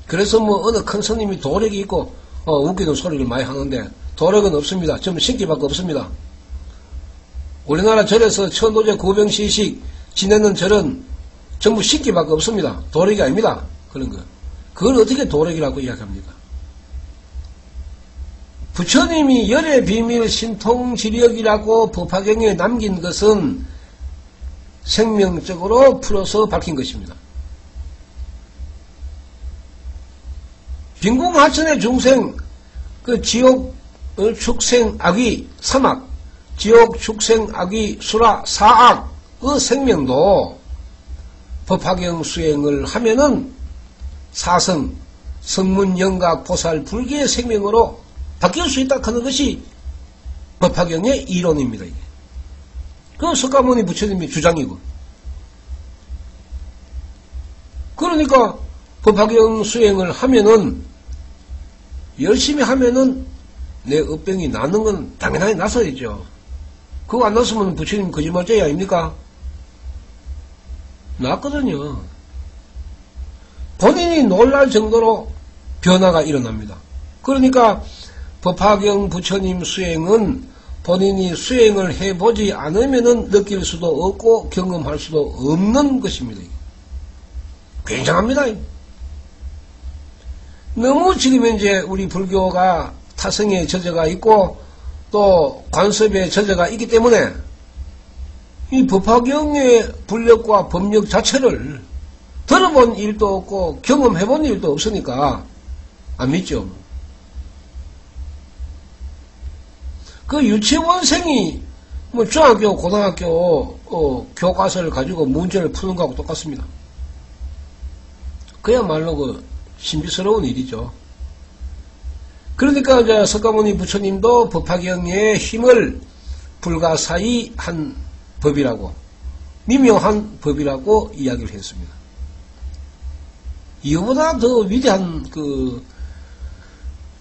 그래서 어느 큰 스님이 도력이 있고 웃기는 소리를 많이 하는데 도력은 없습니다. 전부 신기밖에 없습니다. 우리나라 절에서 천도제 구병시식 지내는 절은 전부 신기밖에 없습니다. 도력이 아닙니다. 그런 거. 그걸 어떻게 도력이라고 이야기합니까? 부처님이 열의 비밀 신통지력이라고 법화경에 남긴 것은 생명적으로 풀어서 밝힌 것입니다. 빈궁하천의 중생, 그 지옥 축생 악귀 삼악, 지옥 축생 악귀 수라 사악의 생명도 법화경 수행을 하면은 사성, 성문, 영각, 보살, 불계의 생명으로 바뀔 수 있다 하는 것이 법화경의 이론입니다. 이게. 그 석가모니 부처님의 주장이고. 그러니까 법화경 수행을 하면은 열심히 하면은 내 업병이 나는 건 당연하게 나서야죠. 그거 안 났으면 부처님 거짓말쟁이 아닙니까? 났거든요. 본인이 놀랄 정도로 변화가 일어납니다. 그러니까 법화경 부처님 수행은 본인이 수행을 해보지 않으면은 느낄 수도 없고 경험할 수도 없는 것입니다. 굉장합니다. 너무 지금 이제 우리 불교가 타성에 젖어가 있고 또 관습에 젖어가 있기 때문에 이 법화경의 불력과 법력 자체를 들어본 일도 없고 경험해본 일도 없으니까 안 믿죠. 그 유치원생이 중학교, 고등학교 교과서를 가지고 문제를 푸는 거하고 똑같습니다. 그야말로 그 신비스러운 일이죠. 그러니까 이제 석가모니 부처님도 법화경의 힘을 불가사의 한 법이라고, 미묘한 법이라고 이야기를 했습니다. 이거보다 더 위대한 그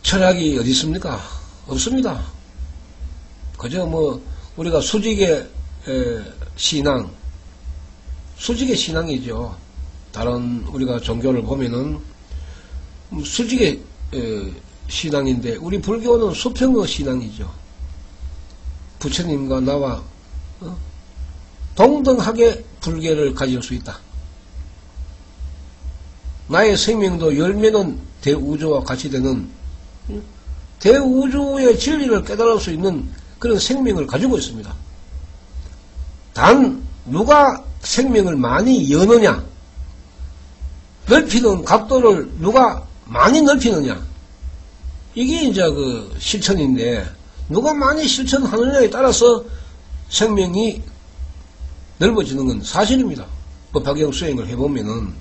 철학이 어디 있습니까? 없습니다. 그저 우리가 수직의 신앙, 수직의 신앙이죠. 다른 우리가 종교를 보면은 수직의 신앙인데 우리 불교는 수평의 신앙이죠. 부처님과 나와 동등하게 불계를 가질 수 있다. 나의 생명도 열매는 대우주와 같이 되는 대우주의 진리를 깨달을 수 있는 그런 생명을 가지고 있습니다. 단 누가 생명을 많이 여느냐, 넓히는 각도를 누가 많이 넓히느냐, 이게 이제 그 실천인데 누가 많이 실천하느냐에 따라서 생명이 넓어지는 건 사실입니다. 법화경 수행을 해보면은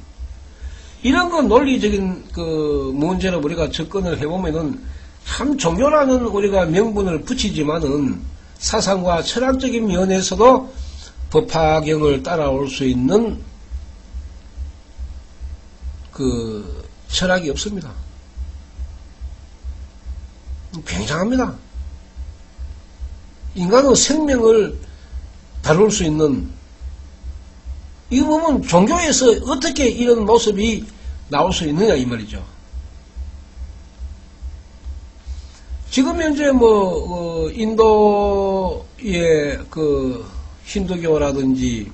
이런 거 논리적인 그 문제로 우리가 접근을 해보면은 참 종교라는 우리가 명분을 붙이지만은 사상과 철학적인 면에서도 법화경을 따라올 수 있는 그 철학이 없습니다. 굉장합니다. 인간의 생명을 다룰 수 있는, 이거 보면 종교에서 어떻게 이런 모습이 나올 수 있느냐 이 말이죠. 지금 현재 인도의 그 힌두교라든지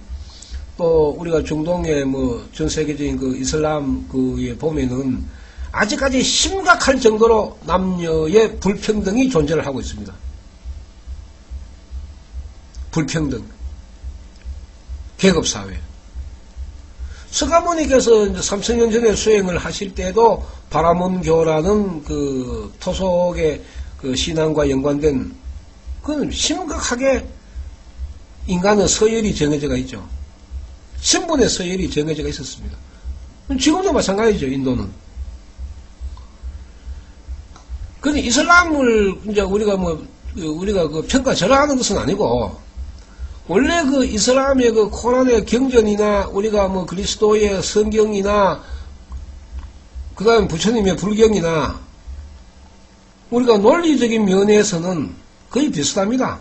또 우리가 중동의 전 세계적인 그 이슬람 그에 보면은 아직까지 심각할 정도로 남녀의 불평등이 존재를 하고 있습니다. 불평등, 계급사회. 서가모니께서 3000년 전에 수행을 하실 때도 바라몬교라는 그 토속의 그 신앙과 연관된 그건 심각하게 인간의 서열이 정해져가 있죠. 신분의 서열이 정해져가 있었습니다. 지금도 마찬가지죠, 인도는. 근데 이슬람을 이제 우리가 그 평가절하하는 것은 아니고, 원래 그 이슬람의 그 코란의 경전이나 우리가 그리스도의 성경이나 그 다음 부처님의 불경이나 우리가 논리적인 면에서는 거의 비슷합니다.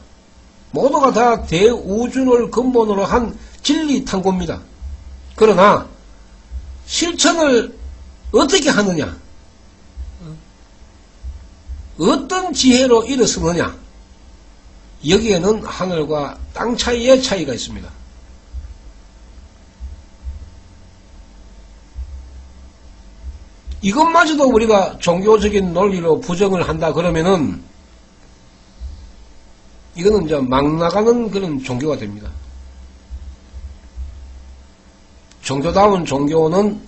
모두가 다 대우주를 근본으로 한 진리 탐구입니다. 그러나 실천을 어떻게 하느냐, 어떤 지혜로 일어서느냐, 여기에는 하늘과 땅 차이의 차이가 있습니다. 이것마저도 우리가 종교적인 논리로 부정을 한다 그러면은 이거는 이제 막 나가는 그런 종교가 됩니다. 종교다운 종교는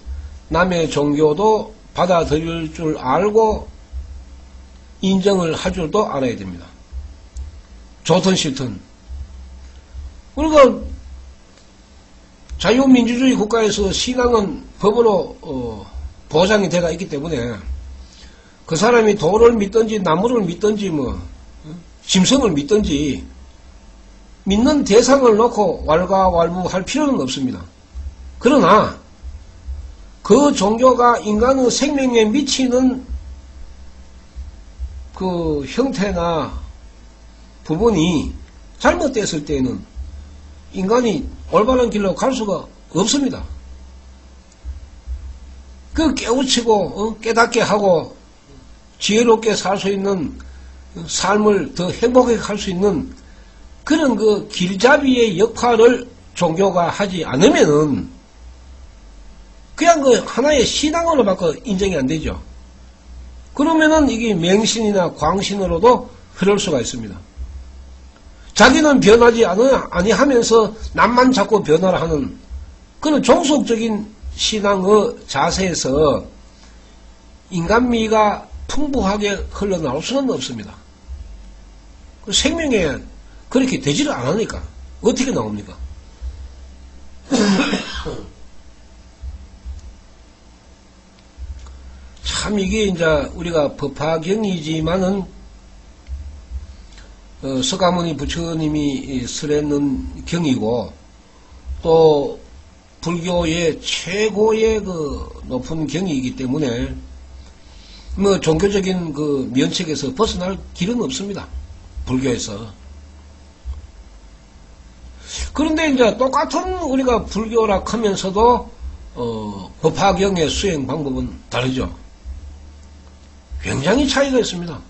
남의 종교도 받아들일 줄 알고 인정을 할 줄도 알아야 됩니다. 좋든 싫든. 우리가 자유민주주의 국가에서 신앙은 법으로 보장이 되어 있기 때문에 그 사람이 돌을 믿든지 나무를 믿든지 짐승을 믿든지 믿는 대상을 놓고 왈가왈부할 필요는 없습니다. 그러나 그 종교가 인간의 생명에 미치는 그 형태나 부분이 잘못됐을 때에는 인간이 올바른 길로 갈 수가 없습니다. 그 깨우치고 깨닫게 하고 지혜롭게 살 수 있는 삶을 더 행복하게 할 수 있는 그런 그 길잡이의 역할을 종교가 하지 않으면은 그냥 그 하나의 신앙으로밖에 인정이 안 되죠. 그러면은 이게 맹신이나 광신으로도 흐를 수가 있습니다. 자기는 변하지 아니하면서 남만 자꾸 변화를 하는 그런 종속적인 신앙의 자세에서 인간미가 풍부하게 흘러나올 수는 없습니다. 생명에 그렇게 되지를 않으니까 어떻게 나옵니까? 참 이게 이제 우리가 법화경이지만은 서가모니 부처님이 설했는 경이고 또 불교의 최고의 그 높은 경이기 때문에 종교적인 그 면책에서 벗어날 길은 없습니다. 불교에서. 그런데 이제 똑같은 우리가 불교라 하면서도 법화경의 수행 방법은 다르죠. 굉장히 차이가 있습니다.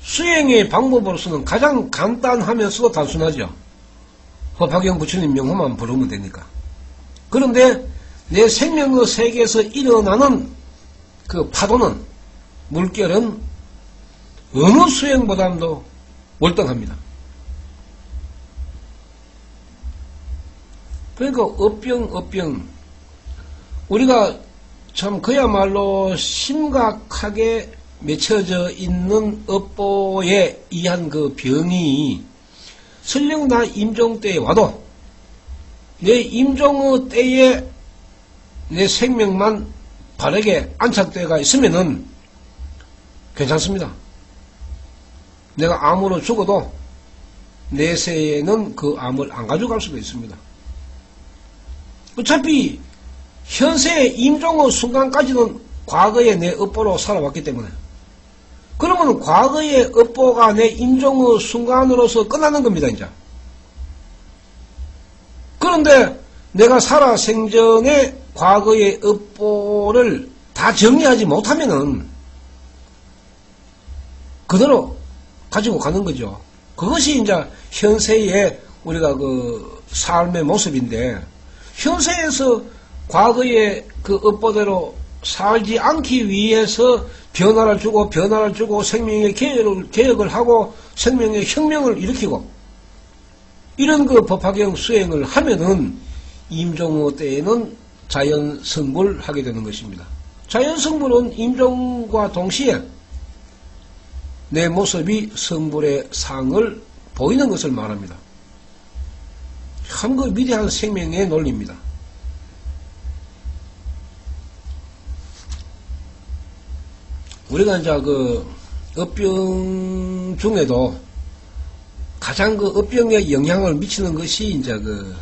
수행의 방법으로서는 가장 간단하면서도 단순하죠. 법화경 부처님 명호만 부르면 되니까. 그런데 내 생명의 세계에서 일어나는 그 파도는, 물결은 어느 수행보다도 월등합니다. 그러니까 업병 우리가 참 그야말로 심각하게 맺혀져 있는 업보에 의한 그 병이 설령 나 임종 때에 와도 내 임종의 때에 내 생명만 바르게 안착되어 있으면은 괜찮습니다. 내가 암으로 죽어도 내세에는 그 암을 안 가져갈 수가 있습니다. 어차피 현세의 임종의 순간까지는 과거의 내 업보로 살아왔기 때문에, 그러면 과거의 업보가 내 임종의 순간으로서 끝나는 겁니다, 이제. 그런데 내가 살아 생전에 과거의 업보를 다 정리하지 못하면은 그대로 가지고 가는 거죠. 그것이 이제 현세의 우리가 그 삶의 모습인데, 현세에서 과거의 그 업보대로 살지 않기 위해서 변화를 주고 생명의 개혁을 하고 생명의 혁명을 일으키고 이런 그 법화경 수행을 하면은 임종의 때에는 자연성불을 하게 되는 것입니다. 자연성불은 임종과 동시에 내 모습이 성불의 상을 보이는 것을 말합니다. 참 그 위대한 생명의 논리입니다. 우리가 이제 그 업병 중에도 가장 그 업병에 영향을 미치는 것이 이제 그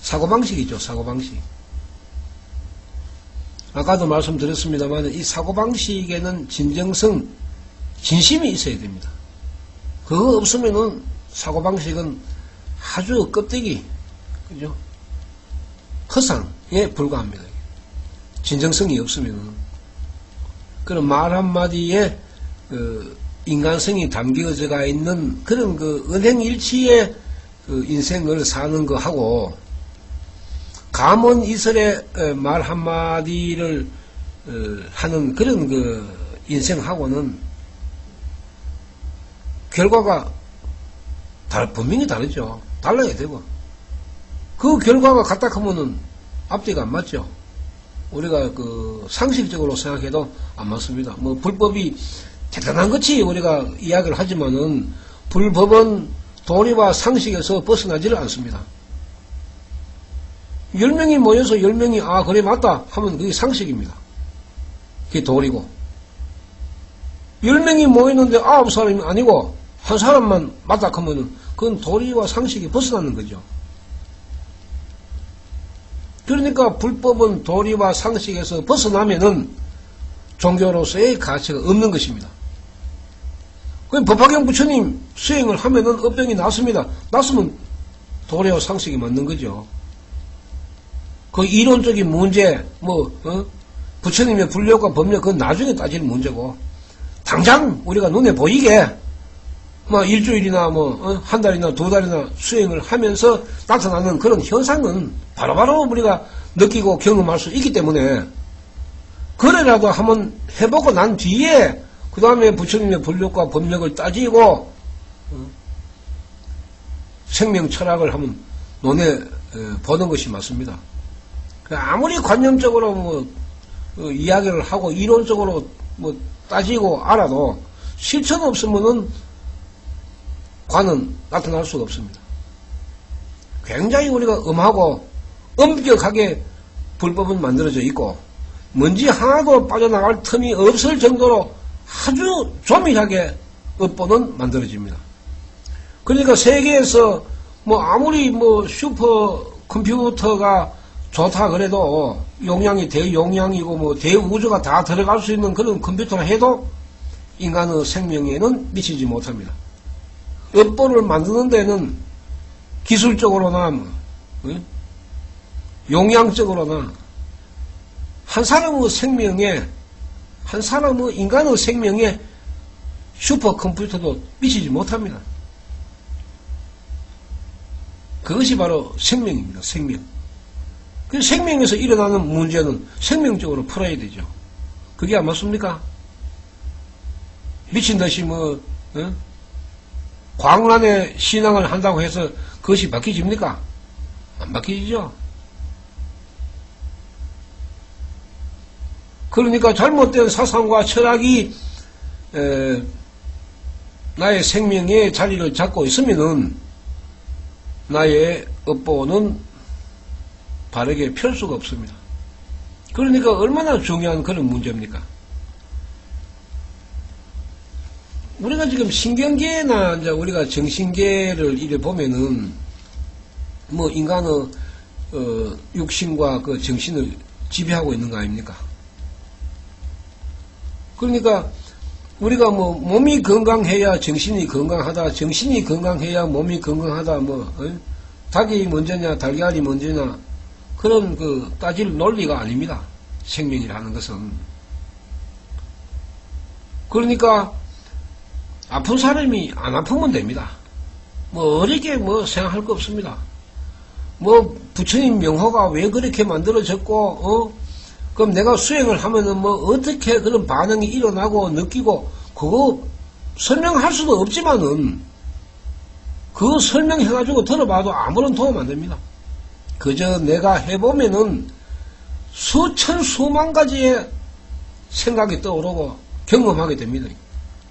사고방식이죠. 사고방식. 아까도 말씀드렸습니다만 이 사고방식에는 진정성, 진심이 있어야 됩니다. 그거 없으면은 사고방식은 아주 껍데기, 그죠? 허상에 불과합니다. 진정성이 없으면은. 그런 말 한마디에 그 인간성이 담겨져 있는 그런 그 은행일치의 그 인생을 사는 거하고, 감언이설의 말 한마디를 하는 그런 그 인생하고는 결과가 분명히 다르죠. 달라야 되고. 그 결과가 같다 하면은 앞뒤가 안 맞죠. 우리가 그 상식적으로 생각해도 안 맞습니다. 뭐 불법이 대단한 것이 우리가 이야기를 하지만은 불법은 도리와 상식에서 벗어나지를 않습니다. 10명이 모여서 10명이 아 그래 맞다 하면 그게 상식입니다. 그게 도리고, 10명이 모였는데 9사람이 아니고 한 사람만 맞다 하면은 그건 도리와 상식이 벗어나는 거죠. 그러니까 불법은 도리와 상식에서 벗어나면은 종교로서의 가치가 없는 것입니다. 법화경 부처님 수행을 하면은 업병이 났습니다. 났으면 도리와 상식이 맞는 거죠. 그 이론적인 문제, 부처님의 불교과 법력, 그건 나중에 따질 문제고, 당장 우리가 눈에 보이게, 일주일이나 한 달이나 두 달이나 수행을 하면서 나타나는 그런 현상은 바로바로 우리가 느끼고 경험할 수 있기 때문에, 그래라도 한번 해보고 난 뒤에, 그 다음에 부처님의 불교과 법력을 따지고, 생명 철학을 한번 논해 보는 것이 맞습니다. 아무리 관념적으로 이야기를 하고 이론적으로 따지고 알아도 실천 없으면은 관은 나타날 수가 없습니다. 굉장히 우리가 엄하고 엄격하게 불법은 만들어져 있고 먼지 하나도 빠져나갈 틈이 없을 정도로 아주 조밀하게 업보는 만들어집니다. 그러니까 세계에서 아무리 슈퍼 컴퓨터가 좋다 그래도 용량이 대용량이고 대우주가 다 들어갈 수 있는 그런 컴퓨터라 해도 인간의 생명에는 미치지 못합니다. 업보를 만드는 데는 기술적으로나 용량적으로나 한 사람의 인간의 생명에 슈퍼컴퓨터도 미치지 못합니다. 그것이 바로 생명입니다. 생명. 그 생명에서 일어나는 문제는 생명적으로 풀어야 되죠. 그게 안 맞습니까? 미친 듯이 광란의 신앙을 한다고 해서 그것이 바뀌집니까? 안 바뀌죠. 그러니까 잘못된 사상과 철학이 나의 생명에 자리를 잡고 있으면은 나의 업보는 바르게 펼 수가 없습니다. 그러니까 얼마나 중요한 그런 문제입니까? 우리가 지금 신경계나 이제 우리가 정신계를 이래 보면은 뭐 인간의 육신과 그 정신을 지배하고 있는 거 아닙니까? 그러니까 우리가 뭐 몸이 건강해야 정신이 건강하다, 정신이 건강해야 몸이 건강하다, 뭐 닭이 먼저냐 달걀이 먼저냐 그런 그 따질 논리가 아닙니다. 생명이라는 것은. 그러니까 아픈 사람이 안 아프면 됩니다. 뭐 어렵게 뭐 생각할 거 없습니다. 뭐 부처님 명호가 왜 그렇게 만들어졌고 그럼 내가 수행을 하면은 뭐 어떻게 그런 반응이 일어나고 느끼고 그거 설명할 수도 없지만은 그거 설명해가지고 들어봐도 아무런 도움 안 됩니다. 그저 내가 해보면은 수천 수만 가지의 생각이 떠오르고 경험하게 됩니다.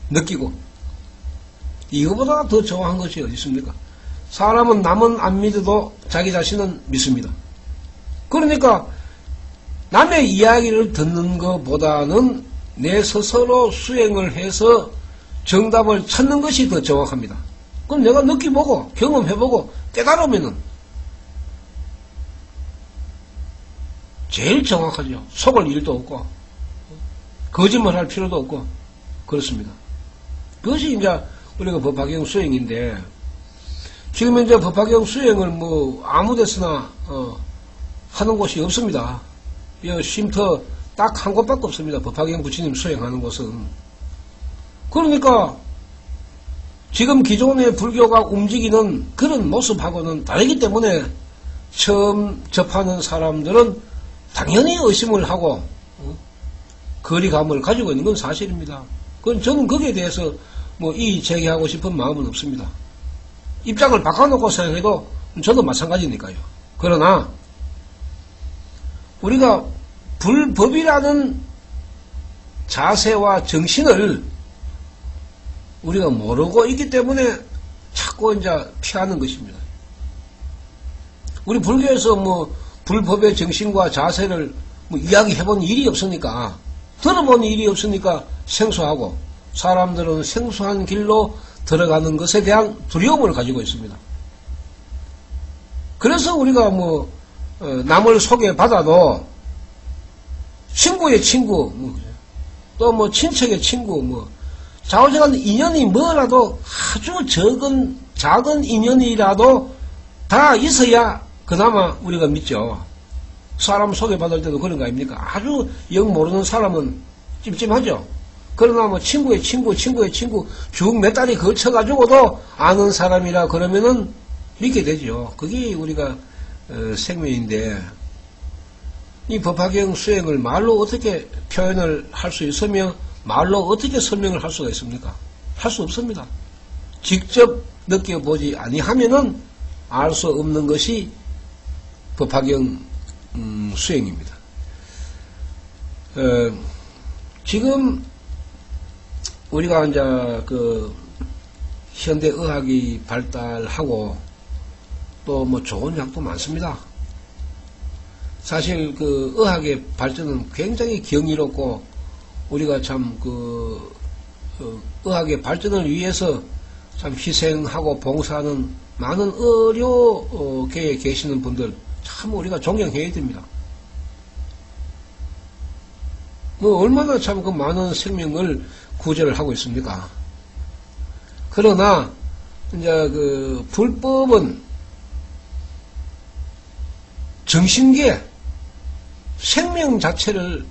느끼고. 이거보다 더 좋아한 것이 어디 있습니까? 사람은 남은 안 믿어도 자기 자신은 믿습니다. 그러니까 남의 이야기를 듣는 것보다는 내 스스로 수행을 해서 정답을 찾는 것이 더 정확합니다. 그럼 내가 느끼보고 경험해보고 깨달으면은 제일 정확하죠. 속을 일도 없고 거짓말할 필요도 없고 그렇습니다. 그것이 이제 우리가 법화경 수행인데 지금 현재 법화경 수행을 뭐 아무데서나 하는 곳이 없습니다. 쉼터 딱 한 곳밖에 없습니다. 법화경 부처님 수행하는 곳은. 그러니까 지금 기존의 불교가 움직이는 그런 모습하고는 다르기 때문에 처음 접하는 사람들은 당연히 의심을 하고 거리감을 가지고 있는 건 사실입니다. 그건 저는 거기에 대해서 뭐 이의 제기하고 싶은 마음은 없습니다. 입장을 바꿔놓고 생각해도 저도 마찬가지니까요. 그러나 우리가 불법이라는 자세와 정신을 우리가 모르고 있기 때문에 자꾸 이제 피하는 것입니다. 우리 불교에서 뭐 불법의 정신과 자세를 뭐 이야기해본 일이 없으니까 들어본 일이 없으니까 생소하고 사람들은 생소한 길로 들어가는 것에 대한 두려움을 가지고 있습니다. 그래서 우리가 뭐 남을 소개받아도 친구의 친구 또 뭐 친척의 친구 뭐 좌우지간 인연이 뭐라도 아주 작은 인연이라도 다 있어야 그나마 우리가 믿죠. 사람 소개받을 때도 그런 거 아닙니까? 아주 영 모르는 사람은 찜찜하죠. 그러나 뭐 친구의 친구 쭉 몇 달이 거쳐가지고도 아는 사람이라 그러면은 믿게 되죠. 그게 우리가 생명인데 이 법화경 수행을 말로 어떻게 표현을 할 수 있으며 말로 어떻게 설명을 할 수가 있습니까? 할 수 없습니다. 직접 느껴보지 아니하면은 알 수 없는 것이 법화경 수행입니다. 지금 우리가 이제 그 현대 의학이 발달하고 또 뭐 좋은 약도 많습니다. 사실 그 의학의 발전은 굉장히 경이롭고 우리가 참 그 의학의 발전을 위해서 참 희생하고 봉사하는 많은 의료계에 계시는 분들 참 우리가 존경해야 됩니다. 뭐 얼마나 참 그 많은 생명을 구제를 하고 있습니까? 그러나 이제 그 불법은 정신계 생명 자체를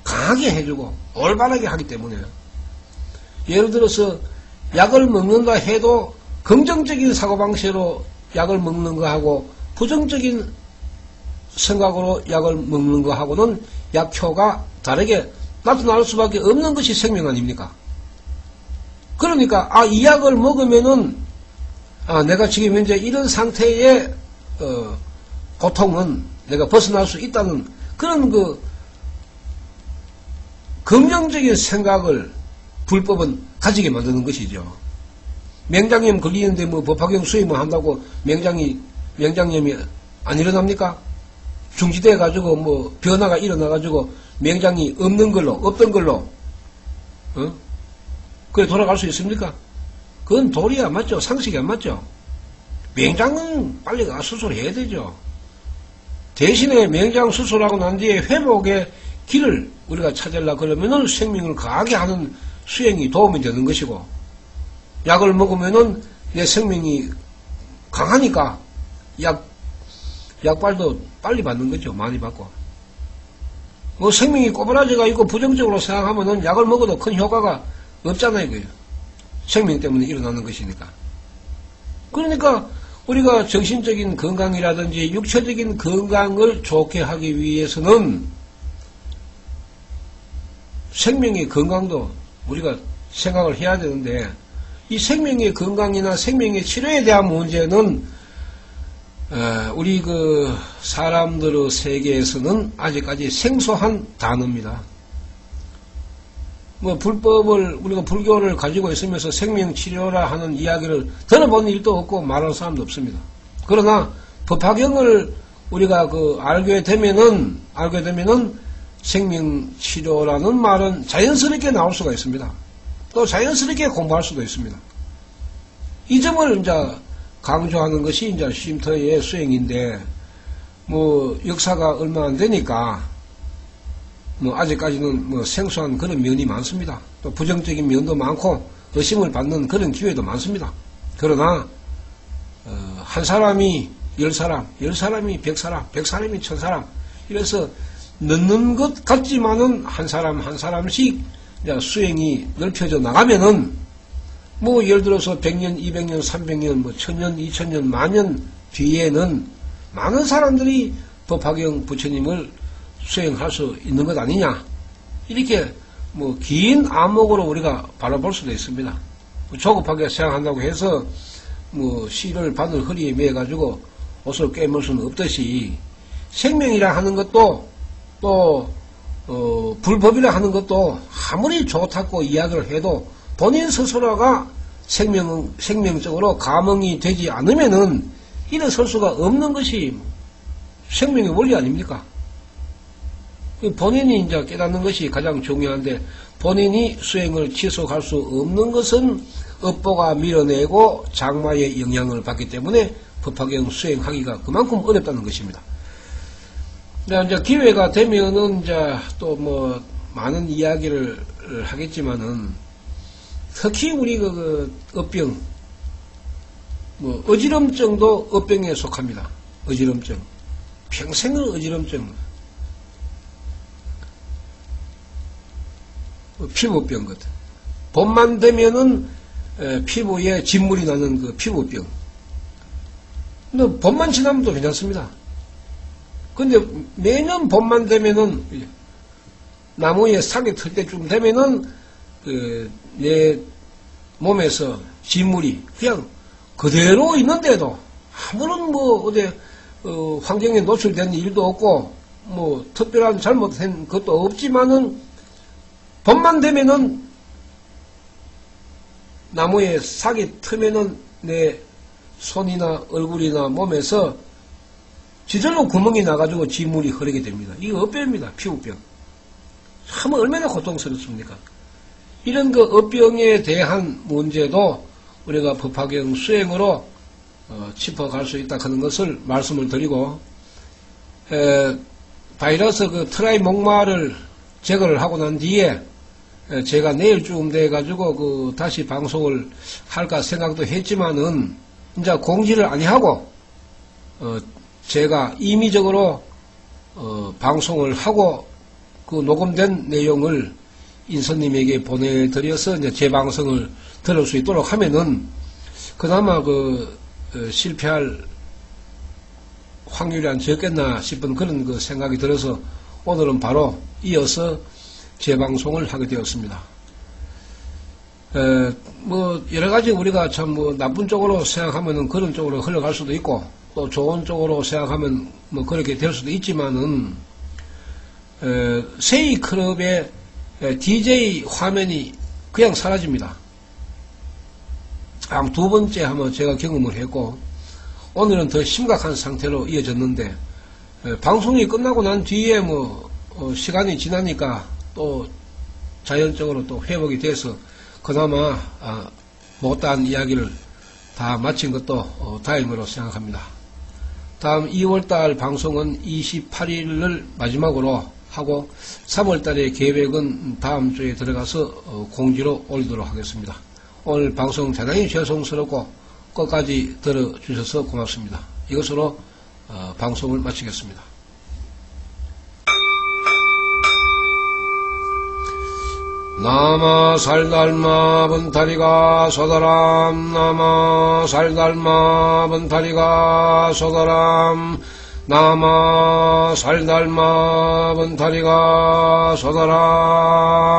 강하게 해주고 올바르게 하기 때문에 예를 들어서 약을 먹는다 해도 긍정적인 사고방식으로 약을 먹는 거하고 부정적인 생각으로 약을 먹는 거하고는 약효가 다르게 나타날 수밖에 없는 것이 생명 아닙니까? 그러니까 이 약을 먹으면은 내가 지금 현재 이런 상태의 고통은 내가 벗어날 수 있다는 그런 그 긍정적인 생각을 불법은 가지게 만드는 것이죠. 맹장염 걸리는데 뭐 법화경 수행을 한다고 맹장염이 안 일어납니까? 중지돼 가지고 뭐 변화가 일어나 가지고 맹장이 없던 걸로 그래 돌아갈 수 있습니까? 그건 도리 안 맞죠. 상식이 안 맞죠. 맹장은 빨리 가 수술해야 되죠. 대신에 맹장 수술하고 난 뒤에 회복의 길을 우리가 찾으려고 그러면은 생명을 강하게 하는 수행이 도움이 되는 것이고, 약을 먹으면은 내 생명이 강하니까 약발도 빨리 받는 거죠. 많이 받고. 뭐 생명이 꼬부라져가 있고 부정적으로 생각하면은 약을 먹어도 큰 효과가 없잖아요. 그요. 생명 때문에 일어나는 것이니까. 그러니까 우리가 정신적인 건강이라든지 육체적인 건강을 좋게 하기 위해서는 생명의 건강도 우리가 생각을 해야 되는데, 이 생명의 건강이나 생명의 치료에 대한 문제는 우리 그 사람들의 세계에서는 아직까지 생소한 단어입니다. 뭐 불법을 우리가 불교를 가지고 있으면서 생명치료라 하는 이야기를 들어본 일도 없고 말할 사람도 없습니다. 그러나 법화경을 우리가 알게 되면은 생명치료라는 말은 자연스럽게 나올 수가 있습니다. 또 자연스럽게 공부할 수도 있습니다. 이 점을 이제 강조하는 것이 이제 쉼터의 수행인데, 뭐 역사가 얼마 안 되니까 뭐 아직까지는 뭐 생소한 그런 면이 많습니다. 또 부정적인 면도 많고 의심을 받는 그런 기회도 많습니다. 그러나 한 사람이 10사람, 10사람이 100사람, 100사람이 1000사람 이래서 넣는 것 같지만은 한 사람 한 사람씩 이제 수행이 넓혀져 나가면은 뭐 예를 들어서 100년, 200년, 300년, 뭐 1000년, 2000년, 만년 뒤에는 많은 사람들이 법화경 부처님을 수행할 수 있는 것 아니냐, 이렇게 뭐 긴 안목으로 우리가 바라볼 수도 있습니다. 조급하게 생각한다고 해서 뭐 실을 바늘 허리에 매어 가지고 옷을 꿰물 수는 없듯이, 생명이라 하는 것도 또 불법이라 하는 것도 아무리 좋다고 이야기를 해도 본인 스스로가 생명적으로 감흥이 되지 않으면은 일어설 수가 없는 것이 생명의 원리 아닙니까? 본인이 이제 깨닫는 것이 가장 중요한데, 본인이 수행을 지속할 수 없는 것은 업보가 밀어내고 장마의 영향을 받기 때문에 법화경 수행하기가 그만큼 어렵다는 것입니다. 이제 기회가 되면은 이제 또 뭐 많은 이야기를 하겠지만은, 특히 우리 업병, 뭐 어지럼증도 업병에 속합니다. 어지럼증, 평생을 어지럼증, 피부병 같은. 봄만 되면은 피부에 진물이 나는 그 피부병. 근데 봄만 지나면 또 괜찮습니다. 근데 매년 봄만 되면은 나무에 싹이 틀 때쯤 되면은 내 몸에서 진물이 그냥 그대로 있는데도 아무런 뭐 어디 환경에 노출된 일도 없고 뭐 특별한 잘못된 것도 없지만은 봄만 되면은 나무에 싹이 트면은 내 손이나 얼굴이나 몸에서 지절로 구멍이 나가지고 진물이 흐르게 됩니다. 이게 업병입니다. 피부병. 참 얼마나 고통스럽습니까? 이런 그 업병에 대한 문제도 우리가 법화경 수행으로 짚어갈 수 있다 하는 것을 말씀을 드리고, 바이러스 트라이 목마를 제거를 하고 난 뒤에 제가 내일쯤 돼가지고 다시 방송을 할까 생각도 했지만은 이제 공지를 아니하고 제가 임의적으로 방송을 하고 그 녹음된 내용을 인선님에게 보내드려서 이제 제 방송을 들을 수 있도록 하면은 그나마 실패할 확률이 안 적겠나 싶은 그런 생각이 들어서 오늘은 바로 이어서 재방송을 하게 되었습니다. 뭐 여러 가지 우리가 참 뭐 나쁜 쪽으로 생각하면은 그런 쪽으로 흘러갈 수도 있고, 또 좋은 쪽으로 생각하면 뭐 그렇게 될 수도 있지만은, 세이 클럽의 DJ 화면이 그냥 사라집니다. 두 번째 한번 제가 경험을 했고, 오늘은 더 심각한 상태로 이어졌는데, 방송이 끝나고 난 뒤에 시간이 지나니까 또 자연적으로 또 회복이 돼서 그나마 못다한 이야기를 다 마친 것도 다행으로 생각합니다. 다음 2월달 방송은 28일을 마지막으로 하고 3월달의 계획은 다음 주에 들어가서 공지로 올리도록 하겠습니다. 오늘 방송 대단히 죄송스럽고 끝까지 들어주셔서 고맙습니다. 이것으로 방송을 마치겠습니다. 나마 살달마 번타리가 소다람 나마 살달마 번타리가 소다람 나마 살달마 번타리가 소다람